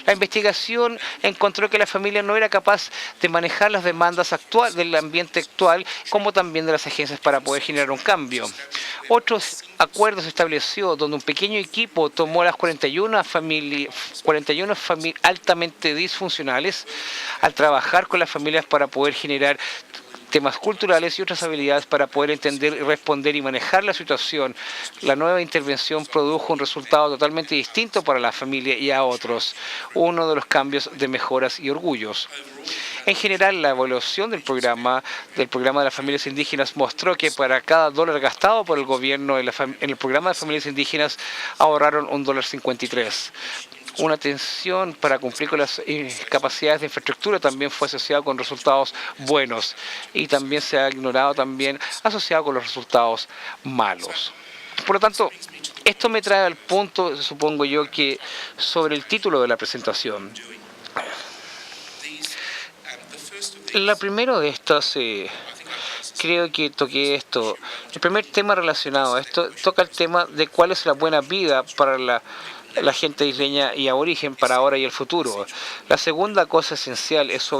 La investigación encontró que la familia no era capaz de manejar las demandas actuales del ambiente actual, como también de las agencias para poder generar un cambio. Otros acuerdos se estableció donde un pequeño equipo tomó las 41 familias altamente disfuncionales al trabajar con las familias para poder generar temas culturales y otras habilidades para poder entender, responder y manejar la situación. La nueva intervención produjo un resultado totalmente distinto para la familia y a otros, uno de los cambios de mejoras y orgullos. En general, la evaluación del programa de las familias indígenas mostró que para cada dólar gastado por el gobierno en el programa de familias indígenas ahorraron $1.53. Una atención para cumplir con las capacidades de infraestructura también fue asociado con resultados buenos y también se ha ignorado también asociado con los resultados malos. Por lo tanto, esto me trae al punto, supongo yo, que sobre el título de la presentación. La primera de estas, creo que toqué esto. El primer tema relacionado a esto toca el tema de cuál es la buena vida para la gente isleña y aborigen para ahora y el futuro. La segunda cosa esencial es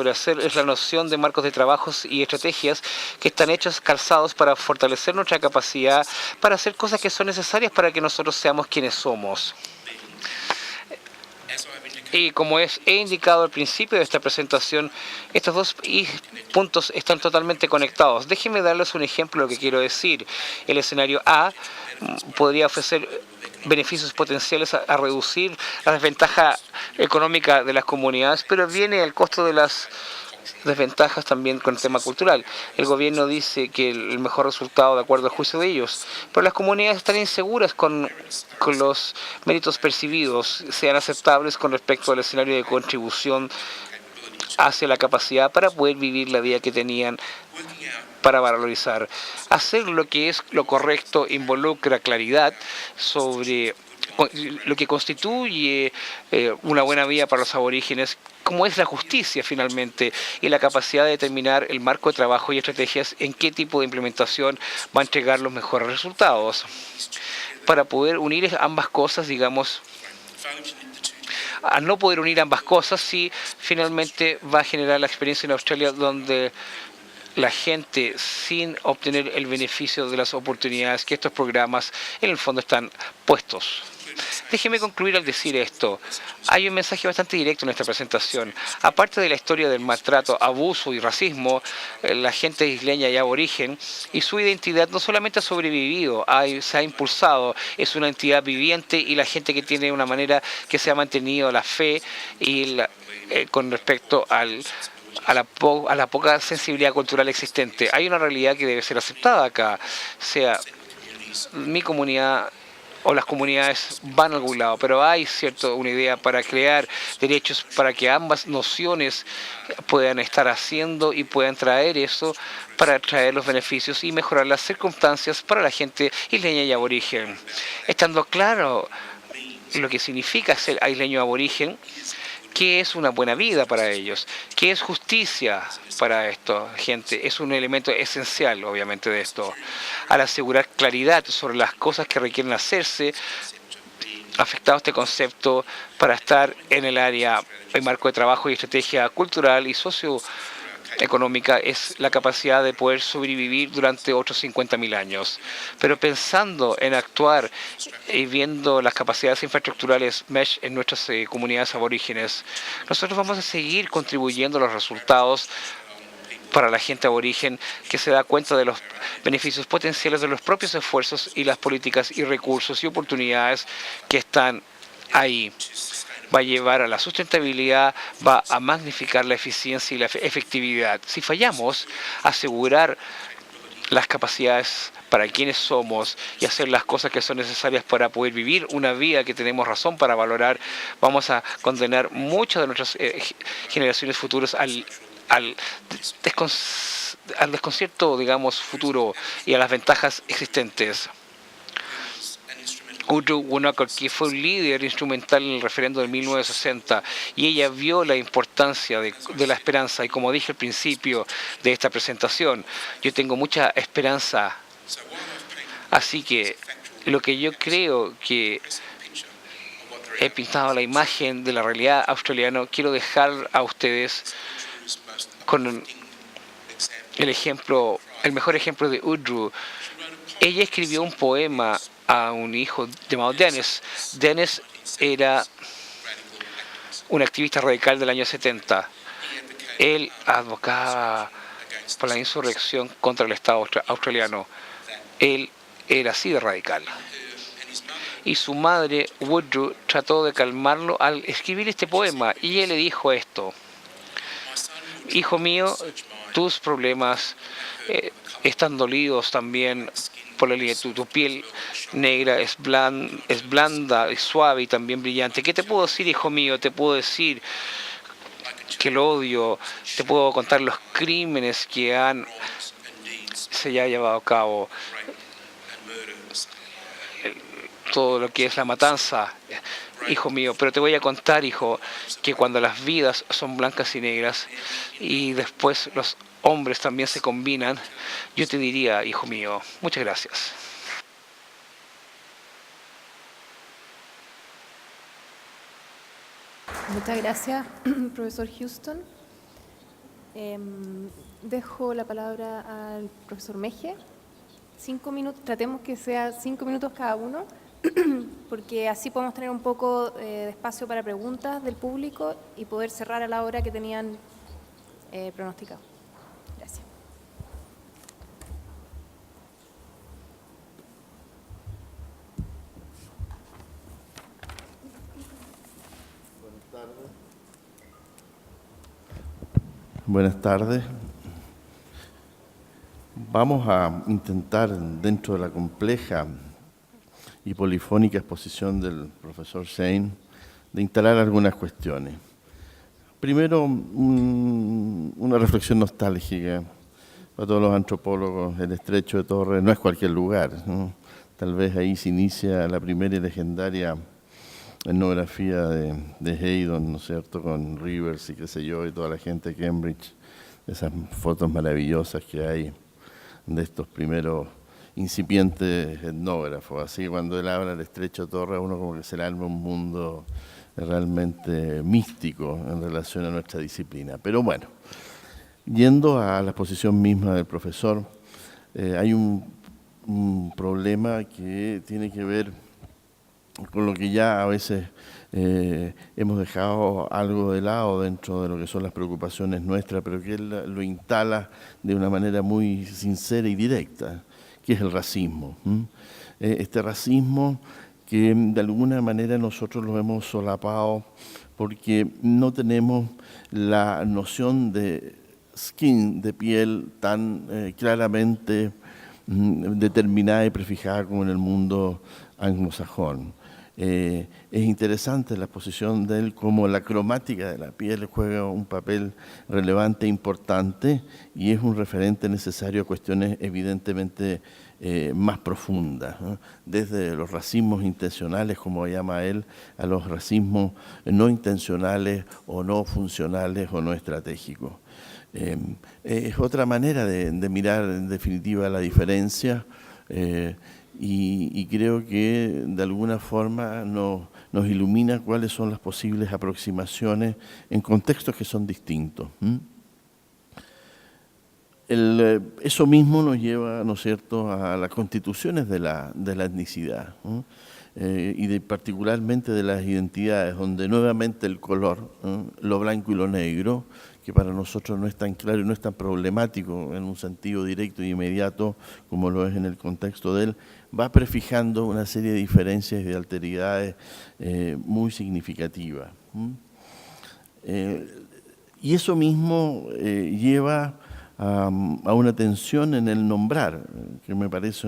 la noción de marcos de trabajos y estrategias que están hechos calzados para fortalecer nuestra capacidad para hacer cosas que son necesarias para que nosotros seamos quienes somos. Y como he indicado al principio de esta presentación, estos dos puntos están totalmente conectados. Déjenme darles un ejemplo de lo que quiero decir. El escenario A podría ofrecer beneficios potenciales a reducir la desventaja económica de las comunidades, pero viene el costo de las desventajas también con el tema cultural. El gobierno dice que el mejor resultado de acuerdo al juicio de ellos, pero las comunidades están inseguras con los méritos percibidos, sean aceptables con respecto al escenario de contribución hacia la capacidad para poder vivir la vida que tenían para valorizar. Hacer lo que es lo correcto involucra claridad sobre lo que constituye una buena vida para los aborígenes, como es la justicia finalmente, y la capacidad de determinar el marco de trabajo y estrategias en qué tipo de implementación va a entregar los mejores resultados. Para poder unir ambas cosas, digamos, a no poder unir ambas cosas, sí, finalmente va a generar la experiencia en Australia donde la gente, sin obtener el beneficio de las oportunidades que estos programas en el fondo están puestos. Déjeme concluir al decir esto. Hay un mensaje bastante directo en esta presentación. Aparte de la historia del maltrato, abuso y racismo, la gente isleña y aborigen y su identidad no solamente ha sobrevivido, se ha impulsado, es una entidad viviente y la gente que tiene una manera que se ha mantenido la fe y con respecto a la poca sensibilidad cultural existente. Hay una realidad que debe ser aceptada acá, sea mi comunidad o las comunidades van a algún lado, pero hay una idea para crear derechos para que ambas nociones puedan estar haciendo y puedan traer eso para traer los beneficios y mejorar las circunstancias para la gente isleña y aborigen. Estando claro lo que significa ser isleño aborigen, ¿qué es una buena vida para ellos? ¿Qué es justicia para esto, gente? Es un elemento esencial, obviamente, de esto. Al asegurar claridad sobre las cosas que requieren hacerse, afectado este concepto para estar en el área, el marco de trabajo y estrategia cultural y socioeconómica es la capacidad de poder sobrevivir durante otros 50.000 años. Pero pensando en actuar y viendo las capacidades infraestructurales MESH en nuestras comunidades aborígenes, nosotros vamos a seguir contribuyendo a los resultados para la gente aborigen que se da cuenta de los beneficios potenciales de los propios esfuerzos y las políticas y recursos y oportunidades que están ahí. Va a llevar a la sustentabilidad, va a magnificar la eficiencia y la efectividad. Si fallamos, asegurar las capacidades para quienes somos y hacer las cosas que son necesarias para poder vivir una vida que tenemos razón para valorar, vamos a condenar muchas de nuestras generaciones futuras al desconcierto, digamos, futuro y a las ventajas existentes. Uju Wunakor, que fue un líder instrumental en el referendo de 1960, y ella vio la importancia de la esperanza, y como dije al principio de esta presentación, yo tengo mucha esperanza. Así que lo que yo creo que he pintado la imagen de la realidad australiana, quiero dejar a ustedes con el mejor ejemplo de Udru. Ella escribió un poema a un hijo llamado Dennis. Dennis era un activista radical del año 70. Él advocaba por la insurrección contra el Estado australiano. Él era así de radical. Y su madre, Woodrow, trató de calmarlo al escribir este poema. Y ella le dijo esto: Hijo mío, tus problemas están dolidos también por la línea. Tu piel negra es blanda, es suave y también brillante. ¿Qué te puedo decir, hijo mío? Te puedo decir que el odio, te puedo contar los crímenes que se ya ha llevado a cabo, todo lo que es la matanza, hijo mío. Pero te voy a contar, hijo, que cuando las vidas son blancas y negras y después los hombres también se combinan, yo te diría, hijo mío, muchas gracias. Muchas gracias, profesor Houston. Dejo la palabra al profesor Meje. 5 minutos, tratemos que sea 5 minutos cada uno, porque así podemos tener un poco de espacio para preguntas del público y poder cerrar a la hora que tenían pronosticado. Gracias. Buenas tardes. Vamos a intentar, dentro de la compleja y polifónica exposición del profesor Shane, de instalar algunas cuestiones. Primero, una reflexión nostálgica. Para todos los antropólogos, el Estrecho de Torres no es cualquier lugar, ¿no? Tal vez ahí se inicia la primera y legendaria etnografía de Haydon, ¿no es cierto?, con Rivers y qué sé yo, y toda la gente de Cambridge, esas fotos maravillosas que hay de estos primeros incipientes etnógrafos. Así que cuando él habla del Estrecho de Torres, uno como que se le arma un mundo realmente místico en relación a nuestra disciplina. Pero bueno, yendo a la exposición misma del profesor, hay un problema que tiene que ver con lo que ya a veces hemos dejado algo de lado dentro de lo que son las preocupaciones nuestras, pero que él lo instala de una manera muy sincera y directa, que es el racismo. Este racismo que de alguna manera nosotros lo hemos solapado porque no tenemos la noción de skin, de piel, tan claramente determinada y prefijada como en el mundo anglosajón. Es interesante la posición de él, como la cromática de la piel juega un papel relevante e importante y es un referente necesario a cuestiones evidentemente más profundas, ¿no? Desde los racismos intencionales, como llama él, a los racismos no intencionales o no funcionales o no estratégicos. Es otra manera de mirar en definitiva la diferencia. Y creo que de alguna forma nos ilumina cuáles son las posibles aproximaciones en contextos que son distintos. Eso mismo nos lleva, ¿no es cierto?, a las constituciones de la etnicidad, ¿no? Y particularmente de las identidades, donde nuevamente el color, ¿no?, lo blanco y lo negro, que para nosotros no es tan claro y no es tan problemático en un sentido directo y inmediato como lo es en el contexto de él, va prefijando una serie de diferencias y de alteridades muy significativas. Y eso mismo lleva a una tensión en el nombrar, que me parece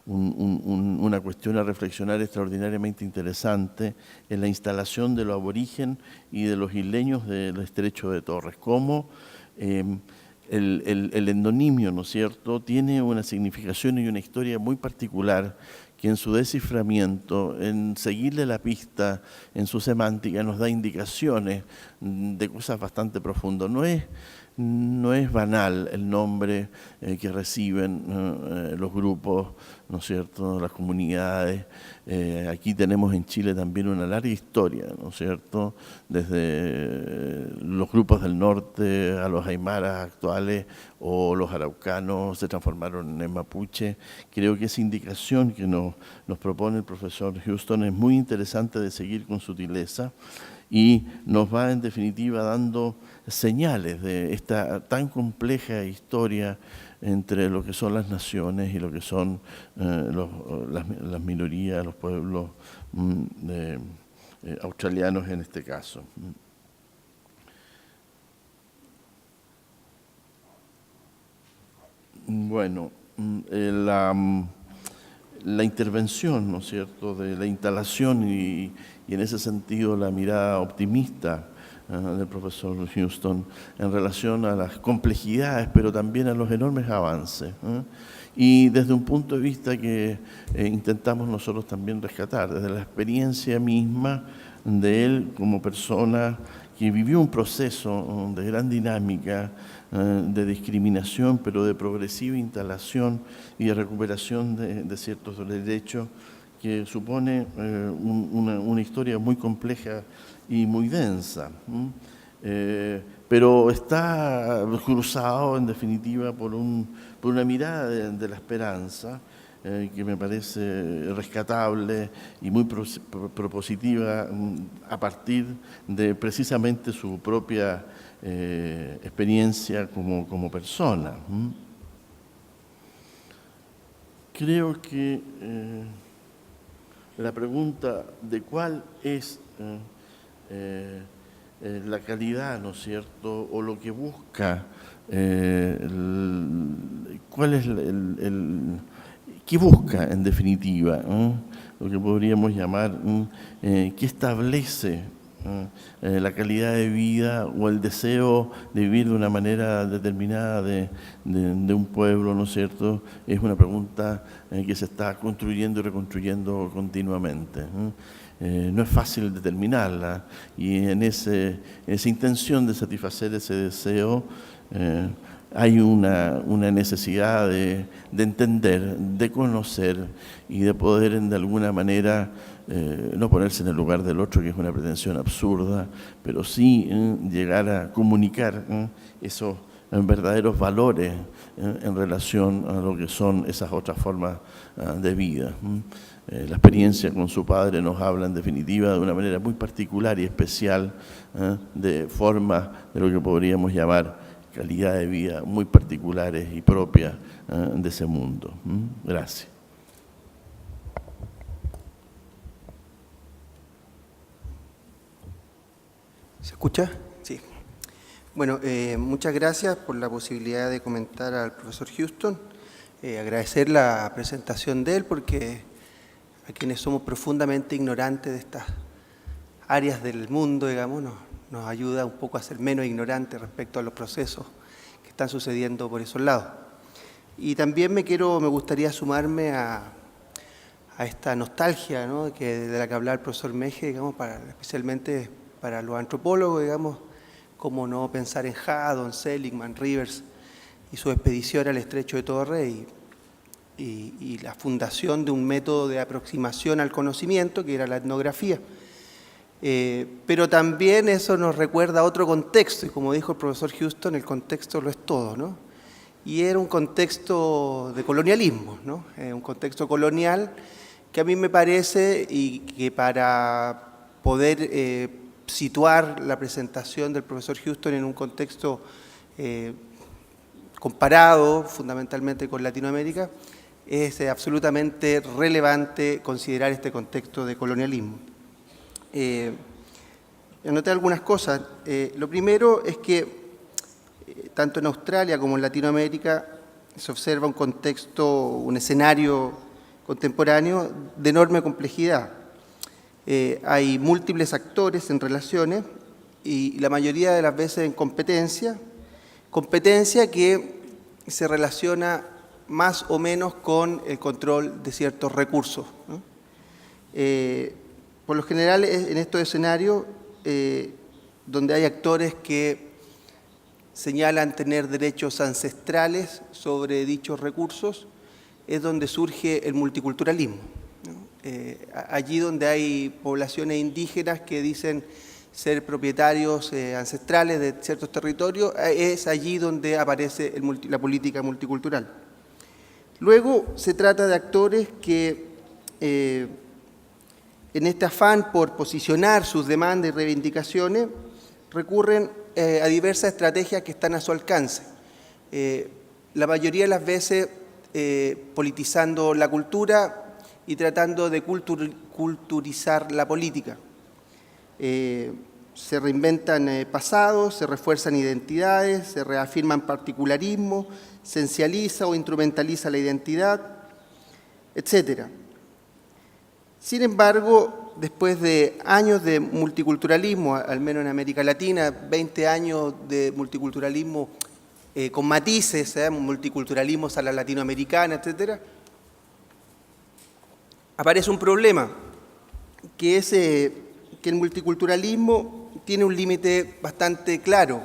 una cuestión a reflexionar extraordinariamente interesante en la instalación de lo aborigen y de los isleños del Estrecho de Torres. Cómo el endonimio, ¿no es cierto?, tiene una significación y una historia muy particular que en su desciframiento, en seguirle la pista, en su semántica, nos da indicaciones de cosas bastante profundas. No es banal el nombre que reciben los grupos, ¿no es cierto?, las comunidades. Aquí tenemos en Chile también una larga historia, ¿no es cierto?, desde los grupos del norte a los aymaras actuales o los araucanos se transformaron en mapuche. Creo que esa indicación que nos propone el profesor Houston es muy interesante de seguir con sutileza y nos va en definitiva dando señales de esta tan compleja historia entre lo que son las naciones y lo que son las minorías, los pueblos australianos en este caso. Bueno, la intervención, ¿no es cierto?, de la instalación y en ese sentido la mirada optimista del profesor Houston en relación a las complejidades, pero también a los enormes avances. Y desde un punto de vista que intentamos nosotros también rescatar, desde la experiencia misma de él como persona que vivió un proceso de gran dinámica, de discriminación, pero de progresiva instalación y de recuperación de ciertos derechos, que supone una historia muy compleja y muy densa. Pero está cruzado, en definitiva, por una mirada de la esperanza, que me parece rescatable y muy propositiva a partir de precisamente su propia experiencia como persona. Creo que la pregunta de cuál es la calidad, ¿no es cierto?, o lo que busca, cuál es ¿qué busca en definitiva? Lo que podríamos llamar, ¿qué establece la calidad de vida o el deseo de vivir de una manera determinada de un pueblo, ¿no es cierto? Es una pregunta que se está construyendo y reconstruyendo continuamente. No es fácil determinarla, y en esa intención de satisfacer ese deseo hay una necesidad de entender, de conocer y de poder de alguna manera no ponerse en el lugar del otro, que es una pretensión absurda, pero sí llegar a comunicar esos verdaderos valores en relación a lo que son esas otras formas de vida. La experiencia con su padre nos habla en definitiva de una manera muy particular y especial, de formas de lo que podríamos llamar calidad de vida muy particulares y propias de ese mundo. Gracias. ¿Se escucha? Sí. Bueno, muchas gracias por la posibilidad de comentar al profesor Houston. Agradecer la presentación de él, porque a quienes somos profundamente ignorantes de estas áreas del mundo, digamos, nos ayuda un poco a ser menos ignorantes respecto a los procesos que están sucediendo por esos lados. Y también me gustaría sumarme a esta nostalgia, ¿no?, de la que hablaba el profesor Meje, digamos, especialmente para los antropólogos, digamos, cómo no pensar en Haddon, Seligman, Rivers y su expedición al Estrecho de Torres y la fundación de un método de aproximación al conocimiento, que era la etnografía. Pero también eso nos recuerda a otro contexto, y como dijo el profesor Houston, el contexto lo es todo, ¿no? Y era un contexto de colonialismo, ¿no? Un contexto colonial que a mí me parece, y que para poder situar la presentación del profesor Houston en un contexto comparado fundamentalmente con Latinoamérica, es absolutamente relevante considerar este contexto de colonialismo. Anoté algunas cosas. Lo primero es que tanto en Australia como en Latinoamérica se observa un contexto, un escenario contemporáneo de enorme complejidad. Hay múltiples actores en relaciones y la mayoría de las veces en competencia que se relaciona más o menos con el control de ciertos recursos, ¿no? Por lo general, en estos escenarios donde hay actores que señalan tener derechos ancestrales sobre dichos recursos, es donde surge el multiculturalismo, ¿no? Allí donde hay poblaciones indígenas que dicen ser propietarios ancestrales de ciertos territorios, es allí donde aparece la política multicultural. Luego se trata de actores que en este afán por posicionar sus demandas y reivindicaciones recurren a diversas estrategias que están a su alcance. La mayoría de las veces politizando la cultura y tratando de culturizar la política. se reinventan pasados, se refuerzan identidades, se reafirman particularismos, esencializa o instrumentaliza la identidad, etc. Sin embargo, después de años de multiculturalismo, al menos en América Latina, 20 años de multiculturalismo con matices, multiculturalismos a la latinoamericana, etc., aparece un problema, que es que el multiculturalismo tiene un límite bastante claro.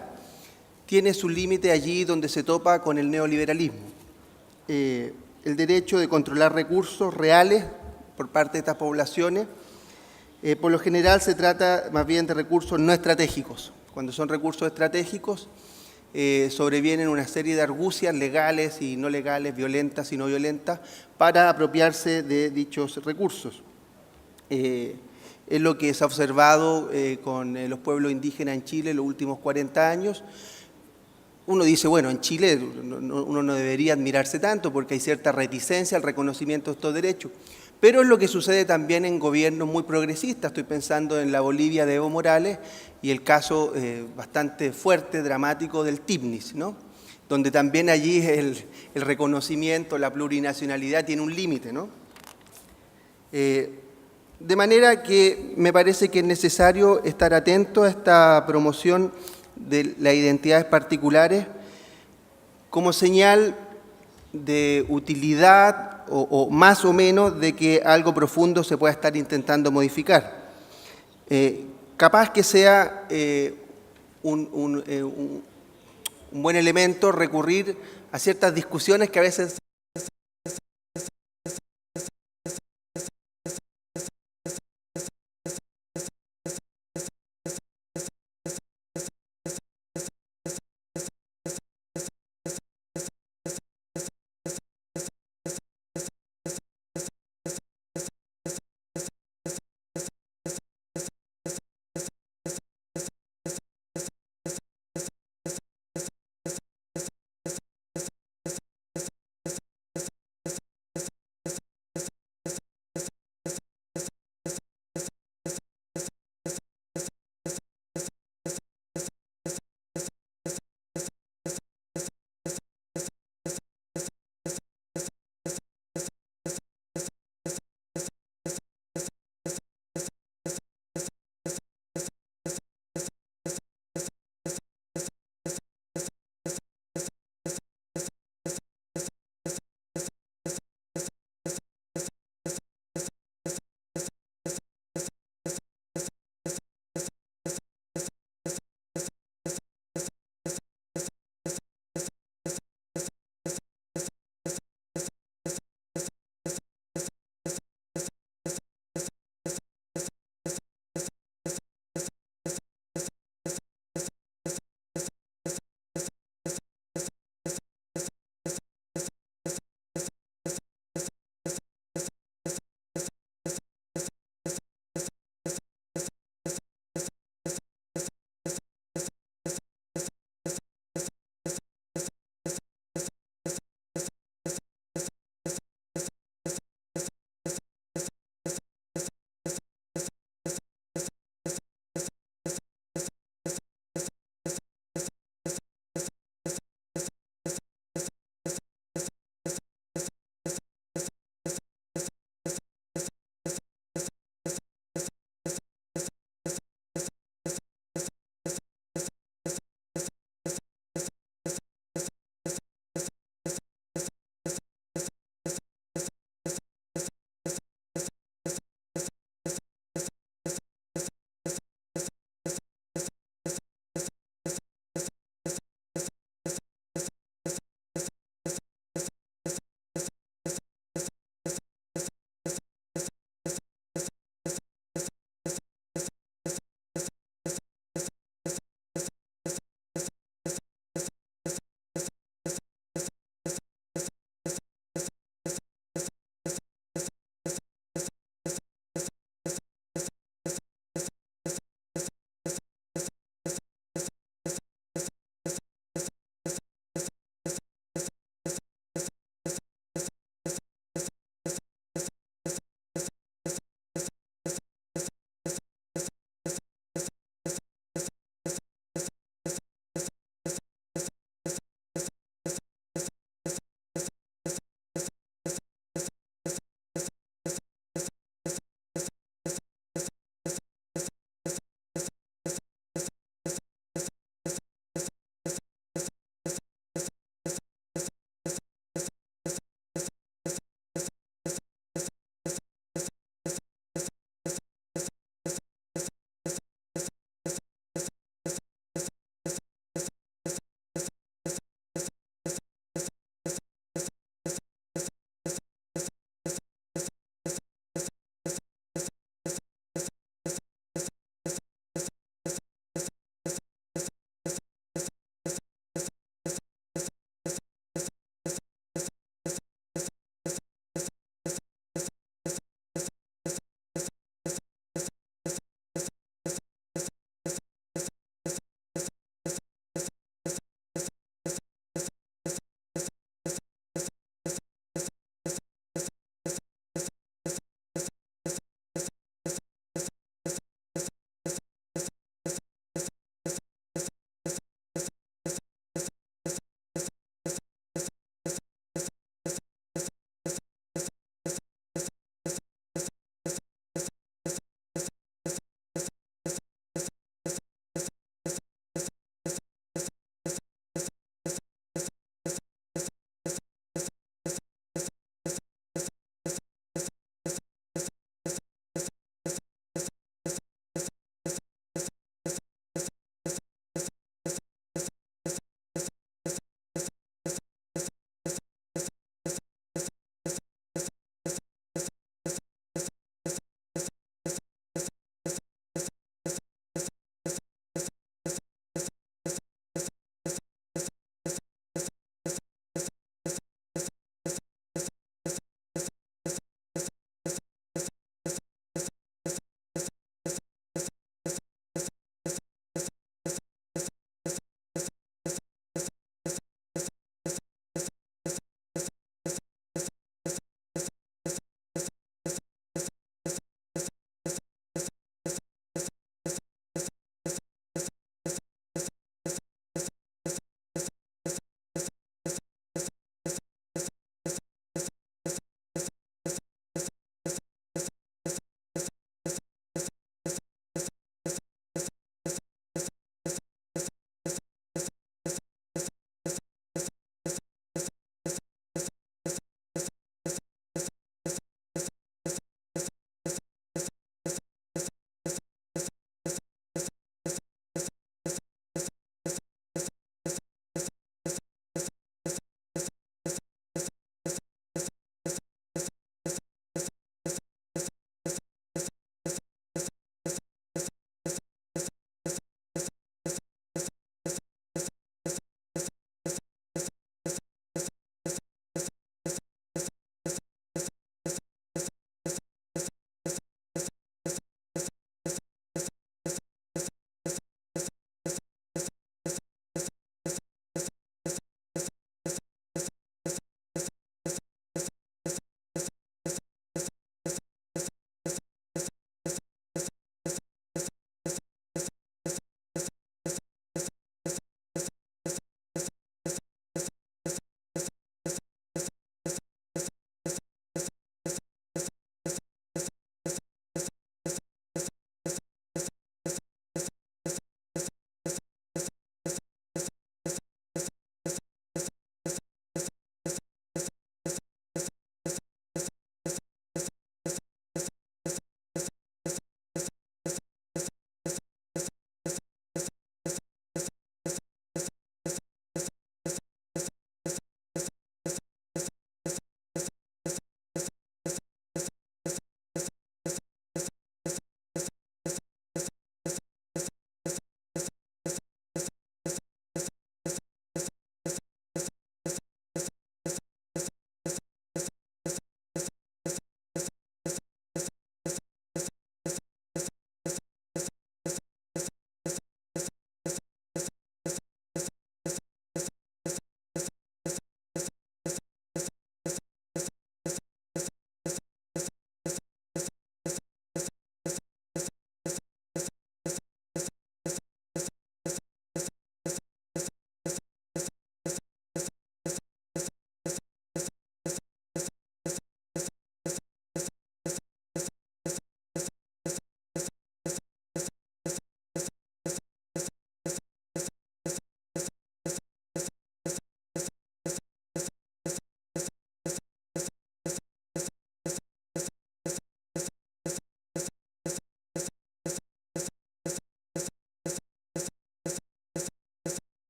Tiene su límite allí donde se topa con el neoliberalismo. El derecho de controlar recursos reales por parte de estas poblaciones, por lo general se trata más bien de recursos no estratégicos. Cuando son recursos estratégicos, sobrevienen una serie de argucias legales y no legales, violentas y no violentas, para apropiarse de dichos recursos. Es lo que se ha observado con los pueblos indígenas en Chile en los últimos 40 años. Uno dice, bueno, en Chile uno no debería admirarse tanto porque hay cierta reticencia al reconocimiento de estos derechos, pero es lo que sucede también en gobiernos muy progresistas. Estoy pensando en la Bolivia de Evo Morales y el caso bastante fuerte, dramático del TIPNIS, ¿no? Donde también allí el reconocimiento, la plurinacionalidad tiene un límite, ¿no? De manera que me parece que es necesario estar atento a esta promoción de las identidades particulares como señal de utilidad o más o menos de que algo profundo se pueda estar intentando modificar. Capaz que sea un buen elemento recurrir a ciertas discusiones que a veces